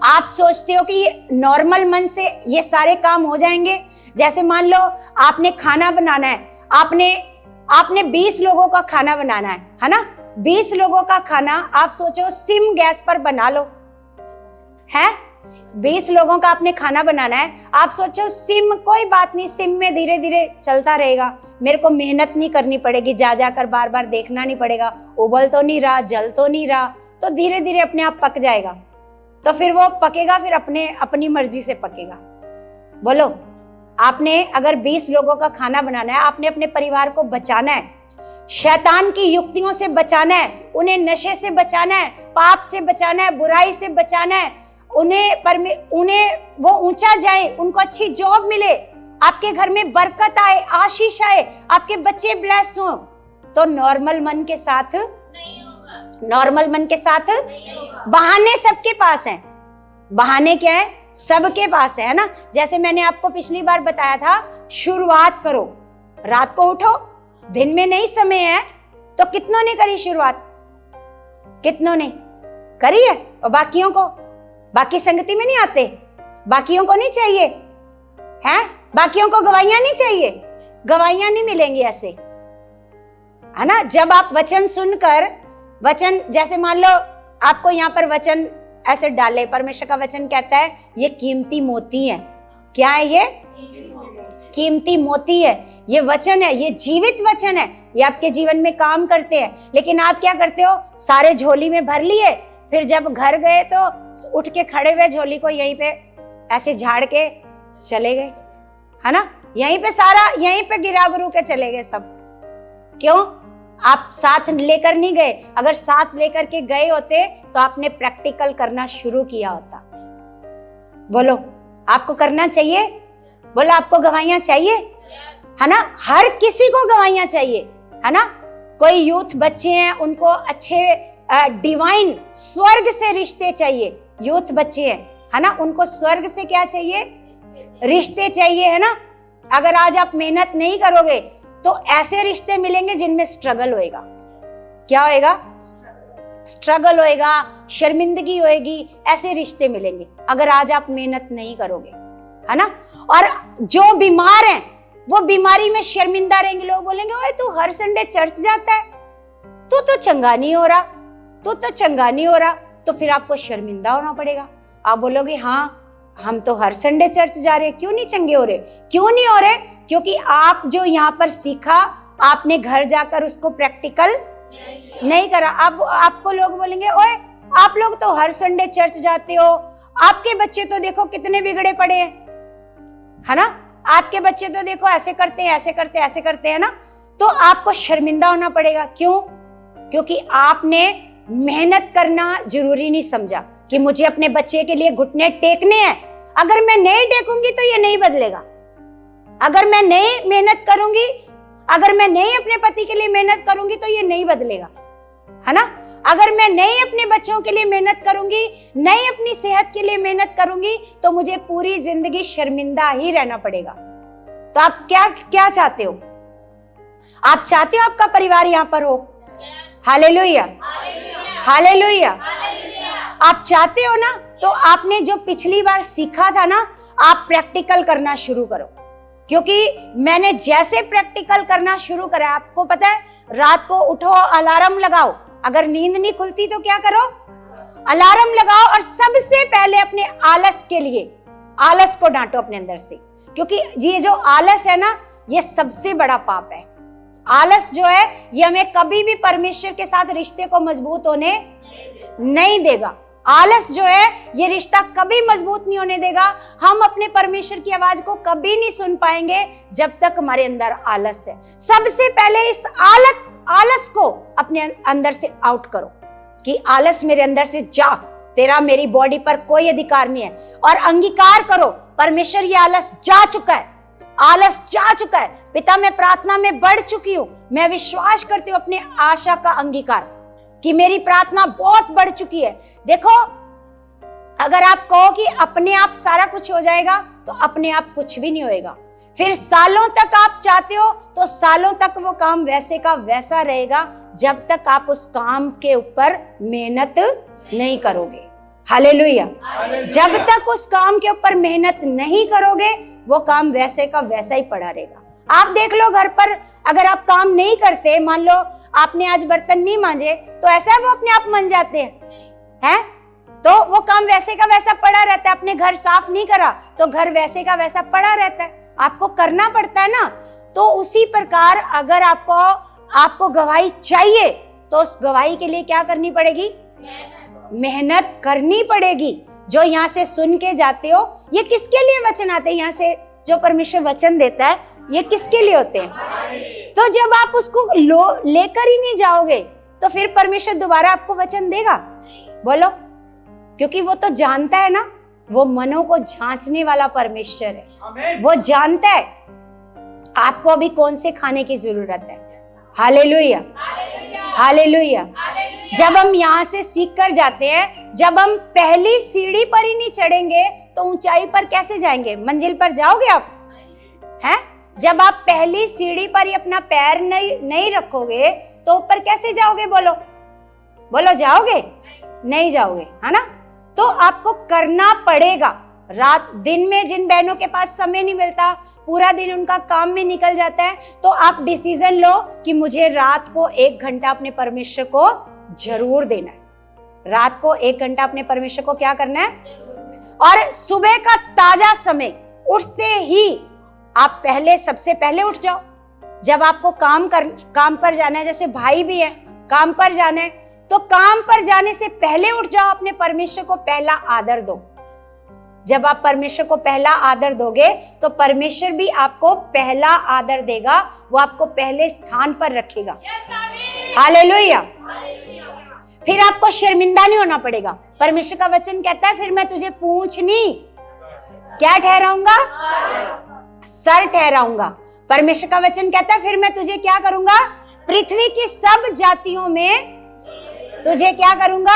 आप सोचते हो कि ये नॉर्मल मन से ये सारे काम हो जाएंगे। जैसे मान लो आपने खाना बनाना है, आपने 20 लोगों का खाना बनाना है ना। 20 लोगों का खाना आप सोचो सिम गैस पर बना लो, है 20 लोगों का आपने खाना बनाना है। आप सोचो सिम, कोई बात नहीं, सिम में धीरे धीरे चलता रहेगा, मेरे को मेहनत नहीं करनी पड़ेगी, जा जाकर बार बार देखना नहीं पड़ेगा, उबल तो नहीं रहा, जल तो नहीं रहा, तो धीरे धीरे अपने आप पक जाएगा। तो फिर वो पकेगा, फिर अपनी मर्जी से पकेगा। बोलो, आपने अगर 20 लोगों का खाना बनाना है, आपने अपने परिवार को बचाना है, शैतान की युक्तियों से बचाना है, उन्हें नशे से बचाना है, पाप से बचाना है, बुराई से बचाना है, उन्हें वो ऊंचा जाए, उनको अच्छी जॉब मिले, आपके घर में बरकत आए, आशीष आए, आपके बच्चे ब्लेस हो। तो नॉर्मल मन के साथ नहीं होगा, नॉर्मल मन के साथ बहाने सबके पास हैं। बहाने क्या है, सबके पास है ना। जैसे मैंने आपको पिछली बार बताया था, शुरुआत करो, रात को उठो, दिन में नहीं समय है तो कितनों ने करी शुरुआत, कितनों ने करी है। और बाकियों को, बाकी संगति में नहीं आते, बाकियों को नहीं चाहिए, हैं, बाकियों को गवाहियां नहीं चाहिए, गवाहियां नहीं मिलेंगी ऐसे, है ना। जब आप वचन सुनकर, वचन जैसे मान लो आपको यहाँ पर वचन ऐसे डाले, परमेश्वर का वचन कहता है ये कीमती मोती है। क्या है ये? कीमती मोती है। ये वचन है, ये जीवित वचन है, ये आपके जीवन में काम करते हैं। लेकिन आप क्या करते हो, सारे झोली में भर लिए, फिर जब घर गए तो उठ के खड़े हुए झोली को यहीं पे ऐसे झाड़ के चले गए, है ना। यहीं पे सारा, यहीं पे गिरा गुरु के चले गए सब। क्यों? आप साथ लेकर नहीं गए। अगर साथ लेकर के गए होते तो आपने प्रैक्टिकल करना शुरू किया होता। बोलो, आपको करना चाहिए? बोलो, आपको गवाहियां चाहिए, है ना। हर किसी को गवाहियां चाहिए, है ना। कोई यूथ बच्चे हैं, उनको अच्छे डिवाइन स्वर्ग से रिश्ते चाहिए। यूथ बच्चे हैं, है ना, उनको स्वर्ग से क्या चाहिए? रिश्ते चाहिए, है ना। अगर आज आप मेहनत नहीं करोगे तो ऐसे रिश्ते मिलेंगे जिनमें स्ट्रगल होएगा। क्या होएगा? स्ट्रगल होएगा, शर्मिंदगी होएगी, ऐसे रिश्ते मिलेंगे अगर आज आप मेहनत नहीं करोगे, है ना। और जो बीमार हैं वो बीमारी में शर्मिंदा रहेंगे। लोग बोलेंगे ओए तू हर संडे चर्च जाता है, तू तो चंगा नहीं हो रहा, तू तो चंगा नहीं हो रहा। तो फिर आपको शर्मिंदा होना पड़ेगा। आप बोलोगे हाँ हम तो हर संडे चर्च जा रहे हैं, क्यों नहीं चंगे हो रहे? क्यों नहीं हो रहे? क्योंकि आप जो यहाँ पर सीखा आपने घर जाकर उसको प्रैक्टिकल नहीं करा। अब आपको लोग बोलेंगे ओए आप लोग तो हर संडे चर्च जाते हो, आपके बच्चे तो देखो कितने बिगड़े पड़े हैं, है ना। आपके बच्चे तो देखो ऐसे करते हैं, ऐसे करते हैं, ऐसे करते हैं ना। तो आपको शर्मिंदा होना पड़ेगा। क्यों? क्योंकि आपने मेहनत करना जरूरी नहीं समझा कि मुझे अपने बच्चे के लिए घुटने टेकने हैं। अगर मैं नहीं टेकूंगी तो ये नहीं बदलेगा। अगर मैं नहीं मेहनत करूंगी, अगर मैं नहीं अपने पति के लिए मेहनत करूंगी तो ये नहीं बदलेगा, है ना। अगर मैं नहीं अपने बच्चों के लिए मेहनत करूंगी, नहीं अपनी सेहत के लिए मेहनत करूंगी, तो मुझे पूरी जिंदगी शर्मिंदा ही रहना पड़ेगा। तो आप क्या क्या चाहते हो? आप चाहते हो आपका परिवार यहाँ पर हो? Hallelujah, hallelujah. आप चाहते हो ना, तो आपने जो पिछली बार सीखा था ना, आप प्रैक्टिकल करना शुरू करो। क्योंकि मैंने जैसे प्रैक्टिकल करना शुरू करा, आपको पता है, रात को उठो, अलार्म लगाओ। अगर नींद नहीं खुलती तो क्या करो? अलार्म लगाओ। और सबसे पहले अपने आलस के लिए, आलस को डांटो अपने अंदर से। क्योंकि ये जो आलस है ना, ये सबसे बड़ा पाप है। आलस जो है ये हमें कभी भी परमेश्वर के साथ रिश्ते को मजबूत होने नहीं देगा। आलस जो है ये रिश्ता कभी मजबूत नहीं होने देगा। हम अपने परमेश्वर की आवाज को कभी नहीं सुन पाएंगे जब तक हमारे अंदर आलस है। सबसे पहले इस आलस को अपने अंदर से आउट करो कि आलस मेरे अंदर से जा, तेरा मेरी बॉडी पर कोई अधिकार नहीं है। और अंगीकार करो, परमेश्वर ये आलस जा चुका है, आलस जा चुका है। पिता मैं प्रार्थना में बढ़ चुकी हूँ, मैं विश्वास करती हूँ अपने आशा का अंगीकार कि मेरी प्रार्थना बहुत बढ़ चुकी है। देखो, अगर आप कहो कि अपने आप सारा कुछ हो जाएगा तो अपने आप कुछ भी नहीं होएगा। फिर सालों तक आप चाहते हो तो सालों तक वो काम वैसे का वैसा रहेगा, जब तक आप उस काम के ऊपर मेहनत नहीं करोगे। हालेलुया। जब तक उस काम के ऊपर मेहनत नहीं करोगे वो काम वैसे का वैसा ही पड़ा रहेगा। आप देख लो घर पर अगर आप काम नहीं करते, मान लो आपने आज बर्तन नहीं मांजे, तो ऐसा है वो अपने आप मन जाते हैं? तो वो काम वैसे का वैसा पड़ा रहता है। अपने घर साफ नहीं करा तो घर वैसे का वैसा पड़ा रहता है, आपको करना पड़ता है ना। तो उसी प्रकार अगर आपको गवाही चाहिए तो उस गवाही के लिए क्या करनी पड़ेगी? मेहनत करनी पड़ेगी। जो यहाँ से सुन के जाते हो, ये किसके लिए वचन आते हैं? यहाँ से जो परमेश्वर वचन देता है ये किसके लिए होते हैं? तो जब आप उसको लेकर ही नहीं जाओगे तो फिर परमेश्वर दोबारा आपको वचन देगा? बोलो। क्योंकि वो तो जानता है ना, वो मनों को जांचने वाला परमेश्वर है। वो जानता है आपको अभी कौन से खाने की जरूरत है। Hallelujah, hallelujah. जब हम यहाँ से सीख कर जाते हैं, जब हम पहली सीढ़ी पर ही नहीं चढ़ेंगे तो ऊंचाई पर कैसे जाएंगे? मंजिल पर जाओगे आप? हैं? जब आप पहली सीढ़ी पर ही अपना पैर नहीं रखोगे तो ऊपर कैसे जाओगे? बोलो बोलो, जाओगे? नहीं जाओगे, है ना? तो आपको करना पड़ेगा। रात दिन में जिन बहनों के पास समय नहीं मिलता, पूरा दिन उनका काम में निकल जाता है, तो आप डिसीजन लो कि मुझे रात को 1 घंटा अपने परमेश्वर को जरूर देना है। रात को 1 घंटा अपने परमेश्वर को क्या करना है? और सुबह का ताजा समय उठते ही आप सबसे पहले उठ जाओ। जब आपको काम पर जाना है, जैसे भाई भी है काम पर जाना है, तो काम पर जाने से पहले उठ जाओ, अपने परमेश्वर को पहला आदर दो। जब आप परमेश्वर को पहला आदर दोगे तो परमेश्वर भी आपको पहला आदर देगा, वो आपको पहले स्थान पर रखेगा। हालेलुया। फिर आपको शर्मिंदा नहीं होना पड़ेगा। परमेश्वर का वचन कहता है फिर मैं तुझे पूंछ नहीं क्या ठहराऊंगा? सर ठहराऊंगा। परमेश्वर का वचन कहता है फिर मैं तुझे क्या करूंगा? पृथ्वी की सब जातियों में तुझे क्या करूंगा?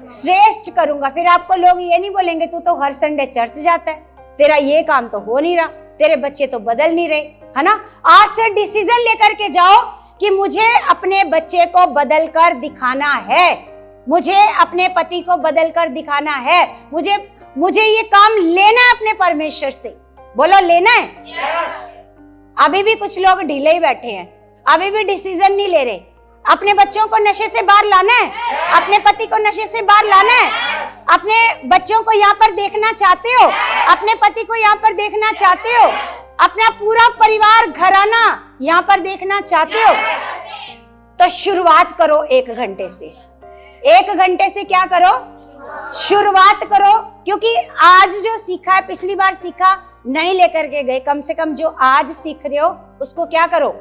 श्रेष्ठ करूंगा। फिर आपको लोग ये नहीं बोलेंगे तू तो हर संडे चर्च जाता है, तेरा ये काम तो हो नहीं रहा, तेरे बच्चे तो बदल नहीं रहे, है ना? आज से डिसीजन लेकर के जाओ कि मुझे अपने बच्चे को बदल कर दिखाना है, मुझे अपने पति को बदल कर दिखाना है, मुझे ये काम लेना है अपने परमेश्वर से। बोलो, लेना है। अभी भी कुछ लोग ढीले ही बैठे हैं, अभी भी डिसीजन नहीं ले रहे। अपने बच्चों को नशे से बाहर लाना है, अपने पति को नशे से बाहर लाना है, अपने बच्चों को यहाँ पर देखना चाहते हो, अपने पति को यहाँ पर देखना चाहते हो, अपना पूरा परिवार घराना यहाँ पर देखना चाहते हो, तो शुरुआत करो 1 घंटे से। 1 घंटे से क्या करो? शुरुआत करो। क्योंकि आज जो सीखा है, पिछली बार सीखा नहीं लेकर के गए, कम से कम जो आज सीख रहे हो उसको क्या करो?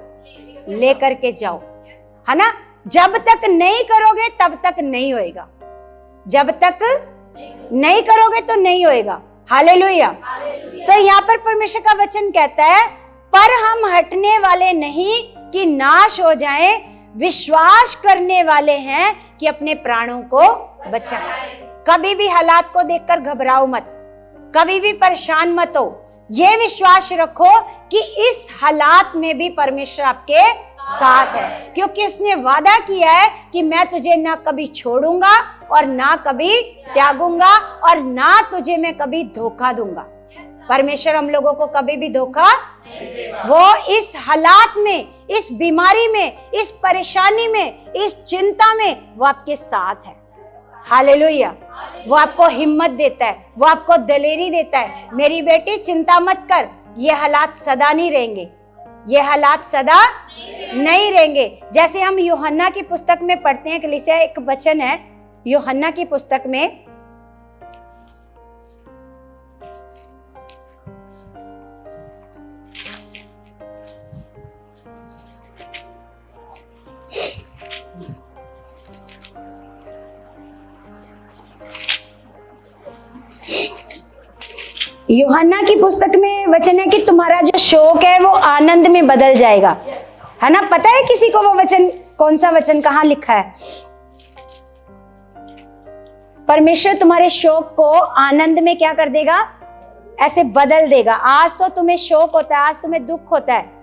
लेकर के जाओ, है ना? जब तक नहीं करोगे तब तक नहीं होएगा, जब तक नहीं करोगे तो नहीं होएगा। हालेलुया। तो यहाँ पर परमेश्वर का वचन कहता है पर हम हटने वाले नहीं कि नाश हो जाएं, विश्वास करने वाले हैं कि अपने प्राणों को बचाएं। कभी भी हालात को देखकर घबराओ मत, कभी भी परेशान मत हो। ये विश्वास रखो कि इस हालात में भी परमेश्वर आपके साथ है, क्योंकि उसने वादा किया है कि मैं तुझे ना कभी छोड़ूंगा और ना कभी त्यागूंगा और ना तुझे मैं कभी धोखा दूंगा। परमेश्वर हम लोगों को कभी भी धोखा, वो इस हालात में, इस बीमारी में, इस परेशानी में, इस चिंता में वो आपके साथ है। हालेलुया। वो आपको हिम्मत देता है, वो आपको दलेरी देता है। मेरी बेटी चिंता मत कर, ये हालात सदा नहीं रहेंगे, ये हालात सदा नहीं रहेंगे। जैसे हम यूहन्ना की पुस्तक में पढ़ते हैं, कलीसिया एक वचन है यूहन्ना की पुस्तक में, यूहन्ना की पुस्तक में वचन है कि तुम्हारा जो शोक है वो आनंद में बदल जाएगा, है ना? पता है किसी को वो वचन, कौन सा वचन कहाँ लिखा है? परमेश्वर तुम्हारे शोक को आनंद में क्या कर देगा? ऐसे बदल देगा। आज तो तुम्हें शोक होता है, आज तुम्हें दुख होता है,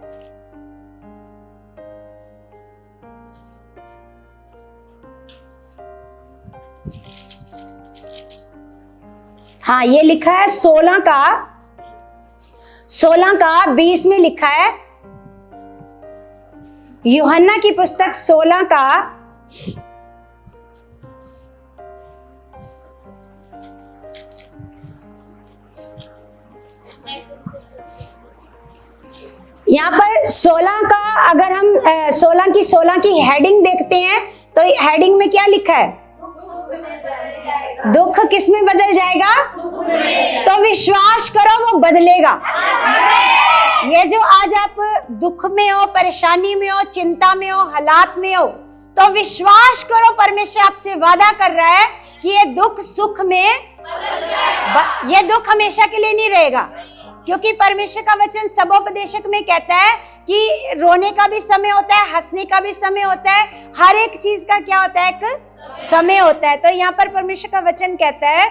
हाँ ये लिखा है 16 का 20 में लिखा है, यूहन्ना की पुस्तक 16 का यहाँ पर 16 का, अगर हम 16 की हेडिंग देखते हैं तो हेडिंग में क्या लिखा है? दुख किस में बदल जाएगा? तो विश्वास करो वो बदलेगा। ये जो आज आप दुख में हो, परेशानी में हो, चिंता में हो, हालात में हो, तो विश्वास करो परमेश्वर आपसे वादा कर रहा है कि ये दुख सुख में, ये दुख हमेशा के लिए नहीं रहेगा। क्योंकि परमेश्वर का वचन सबोपदेशक में कहता है कि रोने का भी समय होता है, हंसने का भी समय होता है, हर एक चीज का क्या होता है? एक समय होता है। तो यहाँ पर परमेश्वर का वचन कहता है,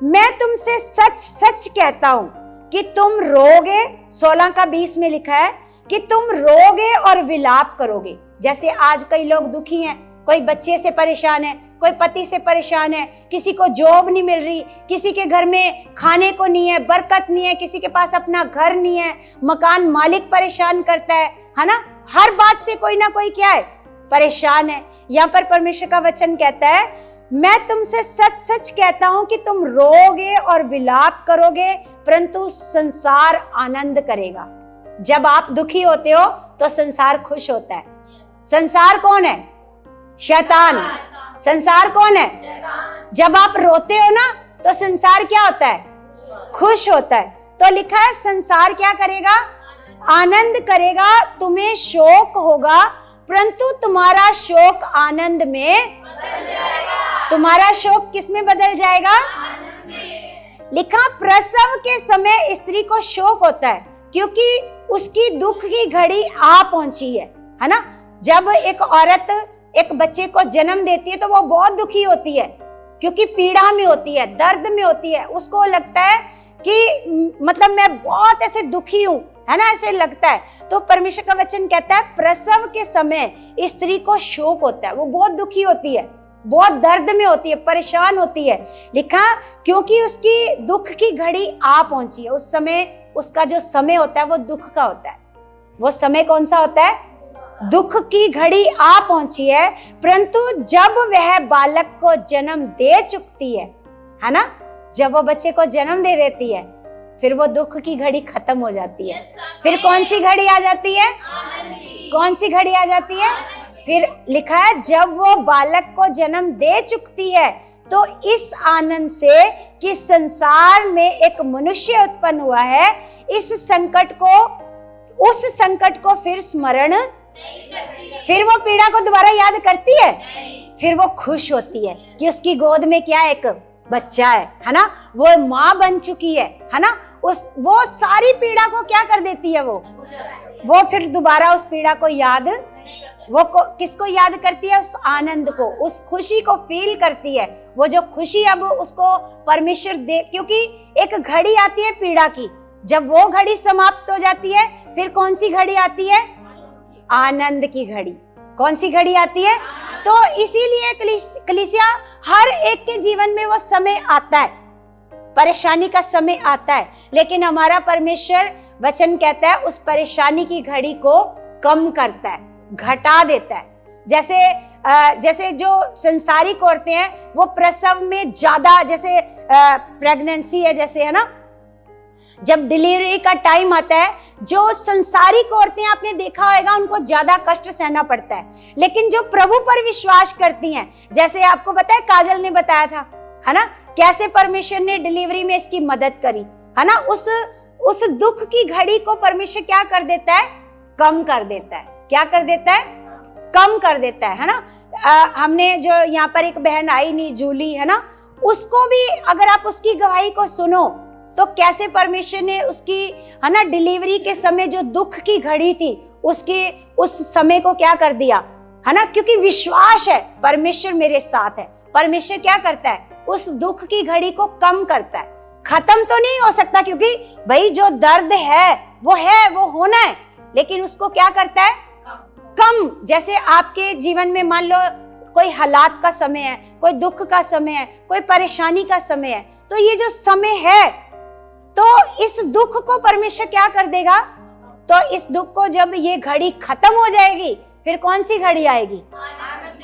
मैं तुमसे सच सच कहता हूं कि तुम रोगे, 16 का 20 में लिखा है कि तुम रोगे और विलाप करोगे। जैसे आज कई लोग दुखी हैं, कोई बच्चे से परेशान है, कोई पति से परेशान है, किसी को जॉब नहीं मिल रही, किसी के घर में खाने को नहीं है, बरकत नहीं है, किसी के पास अपना घर नहीं है, मकान मालिक परेशान करता है ना, हर बात से कोई ना कोई क्या है? परेशान है। यहाँ पर परमेश्वर का वचन कहता है, मैं तुमसे सच सच कहता हूं कि तुम रोगे और विलाप करोगे, परंतु संसार आनंद करेगा। जब आप दुखी होते हो तो संसार खुश होता है। संसार कौन है? शैतान। संसार कौन है? जब आप रोते हो ना तो संसार क्या होता है? खुश होता है। तो लिखा है संसार क्या करेगा? आनंद करेगा। तुम्हें शोक होगा, परंतु तुम्हारा शोक आनंद में बदल जाएगा। तुम्हारा शोक किस में बदल जाएगा? लिखा प्रसव के समय स्त्री को शोक होता है क्योंकि उसकी दुख की घड़ी आ पहुंची है ना। जब एक औरत एक बच्चे को जन्म देती है तो वो बहुत दुखी होती है क्योंकि पीड़ा में होती है, दर्द में होती है। उसको लगता है कि मतलब मैं बहुत ऐसे दुखी हूं, है ना, ऐसे लगता है। तो परमेश्वर का वचन कहता है प्रसव के समय स्त्री को शोक होता है, वो बहुत दुखी होती है, बहुत दर्द में होती है, परेशान होती है। लिखा क्योंकि उसकी दुख की घड़ी आ पहुंची है। उस समय उसका जो समय होता है वो दुख का होता है। वो समय कौन सा होता है? दुख की घड़ी आ पहुंची है। परंतु जब वह बालक को जन्म दे चुकती है ना, जब वो बच्चे को जन्म दे देती है, फिर वो दुख की घड़ी खत्म हो जाती है। फिर कौन सी घड़ी आ जाती है? कौन सी घड़ी आ जाती है? फिर लिखा है जब वो बालक को जन्म दे चुकती है तो इस आनंद से कि संसार में एक मनुष्य उत्पन्न हुआ है, इस संकट को, उस संकट को फिर स्मरण, फिर वो पीड़ा को दोबारा याद करती है। फिर वो खुश होती है कि उसकी गोद में क्या एक बच्चा है ना, वो माँ बन चुकी है ना। वो सारी पीड़ा को क्या कर देती है? वो फिर दोबारा उस पीड़ा को याद, वो किसको याद करती है? उस आनंद को, उस खुशी को फील करती है। वो जो खुशी अब उसको परमेश्वर दे, क्योंकि एक घड़ी आती है पीड़ा की, जब वो घड़ी समाप्त हो जाती है फिर कौन सी घड़ी आती है? आनंद की घड़ी। कौन सी घड़ी आती है? तो इसीलिए कलीसिया हर एक के जीवन में वो समय आता है, परेशानी का समय आता है, लेकिन हमारा परमेश्वर वचन कहता है उस परेशानी की घड़ी को कम करता है, घटा देता है। जैसे जो संसारिक औरतें हैं वो प्रसव में ज्यादा, जैसे प्रेगनेंसी है जैसे, है ना, जब डिलीवरी का टाइम आता है, जो संसारिक औरतें आपने देखा होगा उनको ज्यादा कष्ट सहना पड़ता है। लेकिन जो प्रभु पर विश्वास करती हैं, जैसे आपको पता है काजल ने बताया था, है ना, कैसे परमेश्वर ने डिलीवरी में इसकी मदद करी, है ना। उस दुख की घड़ी को परमेश्वर क्या कर देता है? कम कर देता है। क्या कर देता है? कम कर देता है ना। हमने जो यहाँ पर एक बहन आई नहीं, जूली, है ना, उसको भी अगर आप उसकी गवाही को सुनो तो कैसे परमेश्वर ने उसकी, है ना, डिलीवरी के समय जो दुख की घड़ी थी उसके उस समय को क्या कर दिया, है ना, क्योंकि विश्वास है परमेश्वर मेरे साथ है। परमेश्वर क्या करता है? उस दुख की घड़ी को कम करता है, खत्म तो नहीं हो सकता, क्योंकि भाई जो दर्द है वो होना है, लेकिन उसको क्या करता है? कम। जैसे आपके जीवन में मान लो कोई हालात का समय है, कोई दुख का समय है, कोई परेशानी का समय है, तो ये जो समय है, तो इस दुख को परमेश्वर क्या कर देगा? तो इस दुख को जब ये घड़ी खत्म हो जाएगी, फिर कौन सी घड़ी आएगी?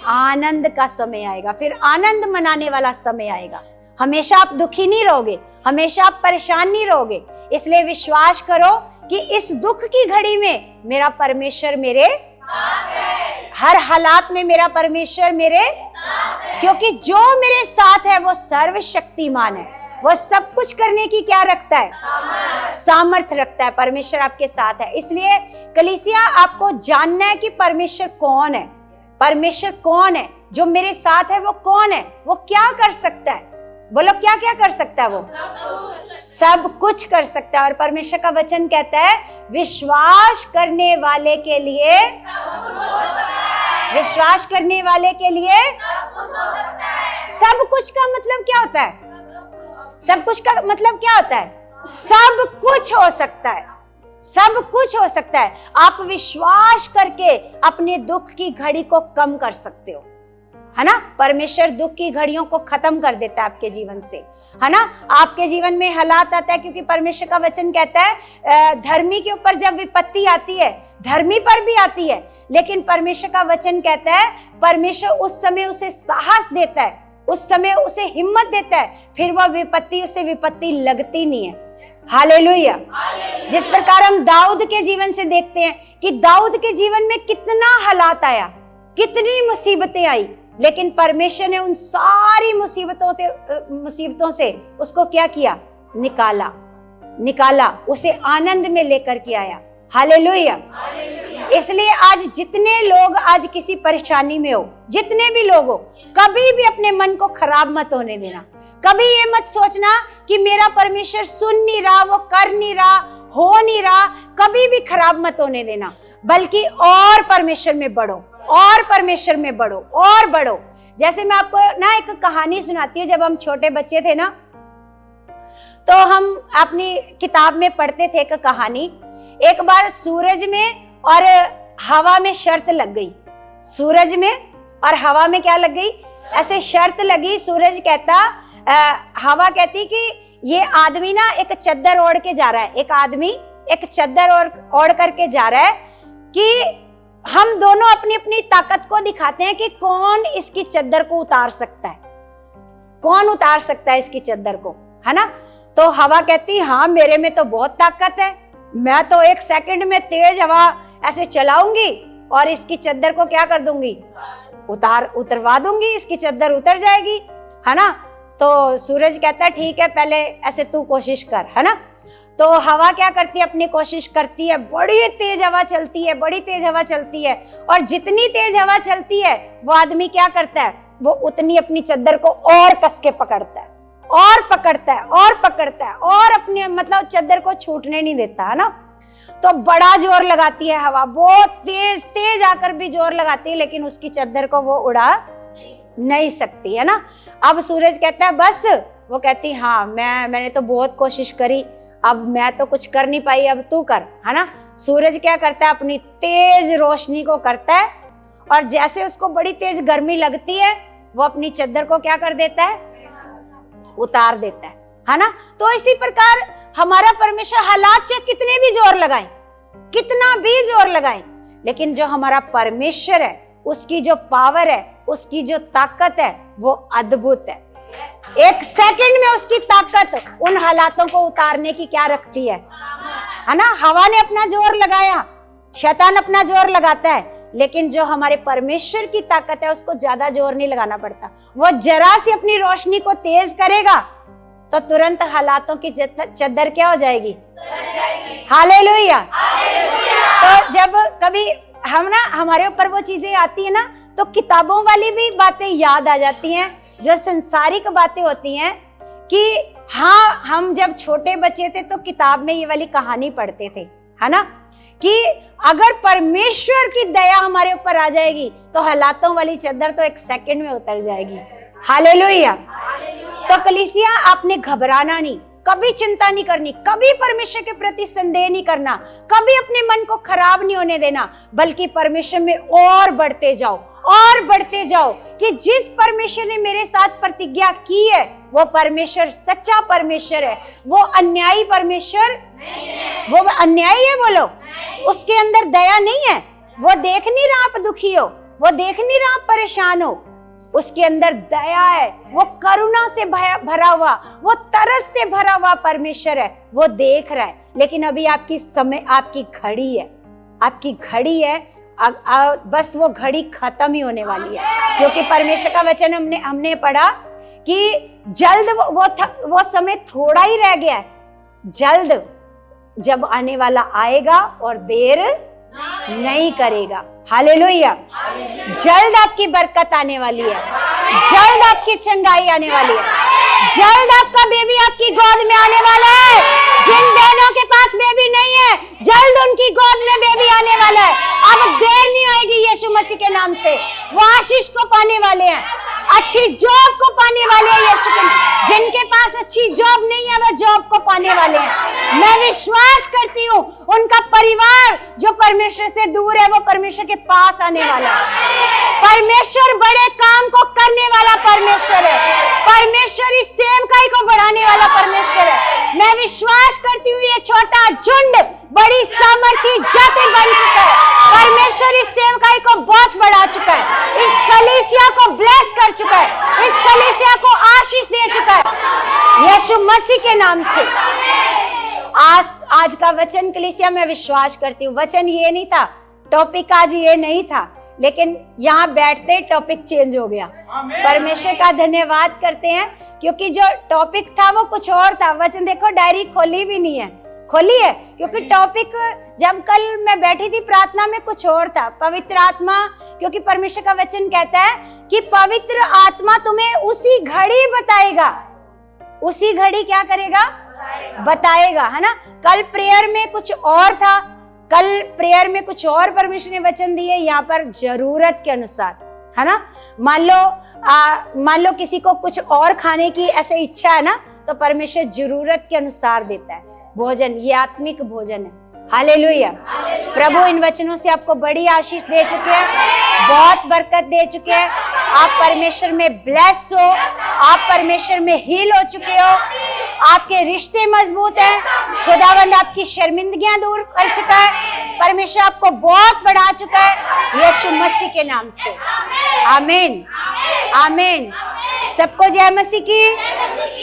आनंद का समय आएगा, फिर आनंद मनाने वाला समय आएगा। हमेशा आप दुखी नहीं रहोगे, हमेशा आप परेशान नहीं रहोगे। इसलिए विश्वास करो कि इस दुख की घड़ी में मेरा परमेश्वर मेरे साथ है। हर हालात में मेरा परमेश्वर मेरे साथ है, क्योंकि जो मेरे साथ है वो सर्वशक्तिमान है। वो सब कुछ करने की क्या रखता है? सामर्थ्य रखता है। परमेश्वर आपके साथ है। इसलिए कलीसिया, आपको जानना है कि परमेश्वर कौन है। परमेश्वर कौन है? जो मेरे साथ है वो कौन है? वो क्या कर सकता है? बोलो, क्या क्या कर सकता है? वो सब कुछ कर सकता है। और परमेश्वर का वचन कहता है, विश्वास करने वाले के लिए, विश्वास करने वाले के लिए सब कुछ का मतलब क्या होता है? सब कुछ का मतलब क्या होता है? सब कुछ हो सकता है। सब कुछ हो सकता है। आप विश्वास करके अपने दुख की घड़ी को कम कर सकते हो, है ना। परमेश्वर दुख की घड़ियों को खत्म कर देता है आपके जीवन से, है ना। आपके जीवन में हालात आता है, क्योंकि परमेश्वर का वचन कहता है धर्मी के ऊपर जब विपत्ति आती है, धर्मी पर भी आती है, लेकिन परमेश्वर का वचन कहता है परमेश्वर उस समय उसे साहस देता है, उस समय उसे हिम्मत देता है, फिर वह विपत्ति उसे विपत्ति लगती नहीं है। हालेलुया। जिस प्रकार हम दाऊद के जीवन से देखते हैं कि दाऊद के जीवन में कितना हालात आया, कितनी मुसीबतें आई, लेकिन परमेश्वर ने उन सारी मुसीबतों से उसको क्या किया? निकाला, उसे आनंद में लेकर के आया। हालेलुया। इसलिए आज जितने लोग आज किसी परेशानी में हो, जितने भी लोग हो, कभी भी अपने मन को खराब मत होने देना। कभी ये मत सोचना कि मेरा परमेश्वर सुन नहीं रहा, वो कर नहीं रहा, हो नहीं रहा। कभी भी खराब मत होने देना, बल्कि और परमेश्वर में बढ़ो, और परमेश्वर में बढ़ो, और बढ़ो। जैसे मैं आपको ना एक कहानी सुनाती हूँ। जब हम छोटे बच्चे थे ना, तो हम अपनी किताब में पढ़ते थे एक कहानी। एक बार सूरज में और हवा में शर्त लग गई। सूरज में और हवा में क्या लग गई? ऐसे शर्त लगी। सूरज कहता, हवा कहती कि ये आदमी ना एक चद्दर ओढ़ के जा रहा है, एक आदमी एक चद्दर ओढ़ करके जा रहा है, कि हम दोनों अपनी अपनी ताकत को दिखाते हैं कि कौन इसकी चद्दर को उतार सकता है, कौन उतार सकता है इसकी चद्दर को, है ना। तो हवा कहती, हाँ मेरे में तो बहुत ताकत है, मैं तो 1 सेकंड में तेज हवा ऐसे चलाऊंगी और इसकी चद्दर को क्या कर दूंगी? उतरवा दूंगी, इसकी चद्दर उतर जाएगी, है ना। तो सूरज कहता, ठीक है पहले ऐसे तू कोशिश कर, है ना। तो हवा क्या करती है? अपनी कोशिश करती है, बड़ी तेज हवा चलती है, बड़ी तेज हवा चलती है, और जितनी तेज हवा चलती है वो आदमी क्या करता है? वो उतनी अपनी चद्दर को और कस के पकड़ता है, और पकड़ता है, और पकड़ता है, और अपने मतलब चद्दर को छूटने नहीं देता, है ना। तो बड़ा जोर लगाती है हवा, बहुत तेज तेज आकर भी जोर लगाती है, लेकिन उसकी चद्दर को वो उड़ा नहीं सकती, है ना। अब सूरज कहता है बस। वो कहती, हाँ मैंने तो बहुत कोशिश करी, अब मैं तो कुछ कर नहीं पाई, अब तू कर, है ना। सूरज क्या करता है? अपनी तेज रोशनी को करता है, और जैसे उसको बड़ी तेज गर्मी लगती है, वो अपनी चद्दर को क्या कर देता है? उतार देता है ना। तो इसी प्रकार हमारा परमेश्वर हालात चाहे कितने भी जोर लगाए, कितना भी जोर लगाए, लेकिन जो हमारा परमेश्वर है, उसकी जो पावर है, उसकी जो ताकत है, वो अद्भुत है। 1 सेकंड में उसकी ताकत उन हालातों को उतारने की क्या रखती है ना। हवा ने अपना जोर लगाया, शैतान अपना जोर लगाता है, लेकिन जो हमारे परमेश्वर की ताकत है उसको ज्यादा जोर नहीं लगाना पड़ता। वो जरा सी अपनी रोशनी को तेज करेगा तो तुरंत हालातों की चद्दर क्या हो जाएगी? हालेलुया। तो जब कभी हम ना हमारे ऊपर वो चीजें आती है ना, तो किताबों वाली भी बातें याद आ जाती हैं, जो संसारिक बातें होती हैं। कि हाँ, हम जब छोटे बच्चे थे तो किताब में ये वाली कहानी पढ़ते थे, है ना, कि अगर परमेश्वर की दया हमारे ऊपर आ जाएगी तो हालातों वाली चद्दर तो 1 सेकंड में उतर जाएगी। हालेलुया। तो कलीसिया, आपने घबराना नहीं, कभी चिंता नहीं करनी, कभी परमेश्वर के प्रति संदेह नहीं करना, कभी अपने मन को खराब नहीं होने देना, बल्कि परमेश्वर में और बढ़ते जाओ और बढ़ते जाओ कि जिस परमेश्वर ने मेरे साथ प्रतिज्ञा की है वो परमेश्वर सच्चा परमेश्वर है, वो अन्यायी परमेश्वर नहीं है। वो अन्यायी है, बोलो, उसके अंदर दया नहीं है, वो देख नहीं रहा आप दुखी हो, वो देख नहीं रहा आप परेशान हो, उसके अंदर दया है, वो करुणा से भरा हुआ, वो तरस से भरा हुआ परमेश्वर है, वो देख रहा है। लेकिन अभी आपकी समय, आपकी घड़ी है, आपकी घड़ी है, बस वो घड़ी खत्म ही होने वाली है, क्योंकि परमेश्वर का वचन हमने पढ़ा कि जल्द वो समय थोड़ा ही रह गया है, जल्द जब आने वाला आएगा और देर नहीं करेगा। हालेलुया। जल्द आपकी बरकत आने वाली है, जल्द आपकी चंगाई आने वाली है, जल्द आपका बेबी आपकी गोद में आने वाला है। जिन बहनों के पास बेबी नहीं है, जल्द उनकी गोद में बेबी आने वाला है। अब देर नहीं आएगी यीशु मसीह के नाम से। वो आशीष को पाने वाले हैं, अच्छी जॉब को पाने वाले हैं यीशु के। जिनके पास अच्छी जॉब नहीं है, वो जॉब को पाने वाले हैं। मैं विश्वास करती हूँ उनका परिवार जो परमेश्वर से दूर है वो परमेश्वर के पास आने वाला है। परमेश्वर बड़े काम को करने वाला परमेश्वर है, परमेश्वर इस सेवकाई को बढ़ाने वाला परमेश्वर है। मैं विश्वास करती हूँ ये छोटा झुंड बड़ी सामर्थी जाति बन चुका है। परमेश्वर इस सेवकाई को बहुत बढ़ा चुका है, इस कलीसिया को ब्लेस कर चुका है, इस कलीसिया को आशीष दे चुका है यीशु मसीह के नाम से। आज का वचन कलीसिया में विश्वास करती हूँ, वचन ये नहीं था, टॉपिक आज ये नहीं था, लेकिन यहाँ बैठते टॉपिक चेंज हो गया। परमेश्वर का धन्यवाद करते हैं, क्योंकि जो टॉपिक था वो कुछ और था। वचन देखो, डायरी खोली भी नहीं है, खोली है, क्योंकि टॉपिक जब कल मैं बैठी थी प्रार्थना में कुछ और था। पवित्र आत्मा, क्योंकि परमेश्वर का वचन कहता है कि पवित्र आत्मा तुम्हें उसी घड़ी बताएगा, उसी घड़ी क्या करेगा, बताएगा, है ना। कल प्रेयर में कुछ और था, कल प्रेयर में कुछ और परमेश्वर ने वचन दिए, यहाँ पर जरूरत के अनुसार, है ना। मान लो किसी को कुछ और खाने की ऐसे इच्छा है ना, तो परमेश्वर जरूरत के अनुसार देता है भोजन। ये आत्मिक भोजन है। हालेलुया। प्रभु इन वचनों से आपको बड़ी आशीष दे चुके हैं, बहुत बरकत दे चुके हैं। आप परमेश्वर में ब्लेस हो, आप परमेश्वर में हील हो चुके हो, आपके रिश्ते मजबूत हैं, खुदावंद आपकी शर्मिंदगियां दूर कर चुका है, परमेश्वर आपको बहुत बढ़ा चुका है यीशु मसीह के नाम से। आमीन, आमीन। सबको जय मसीह की।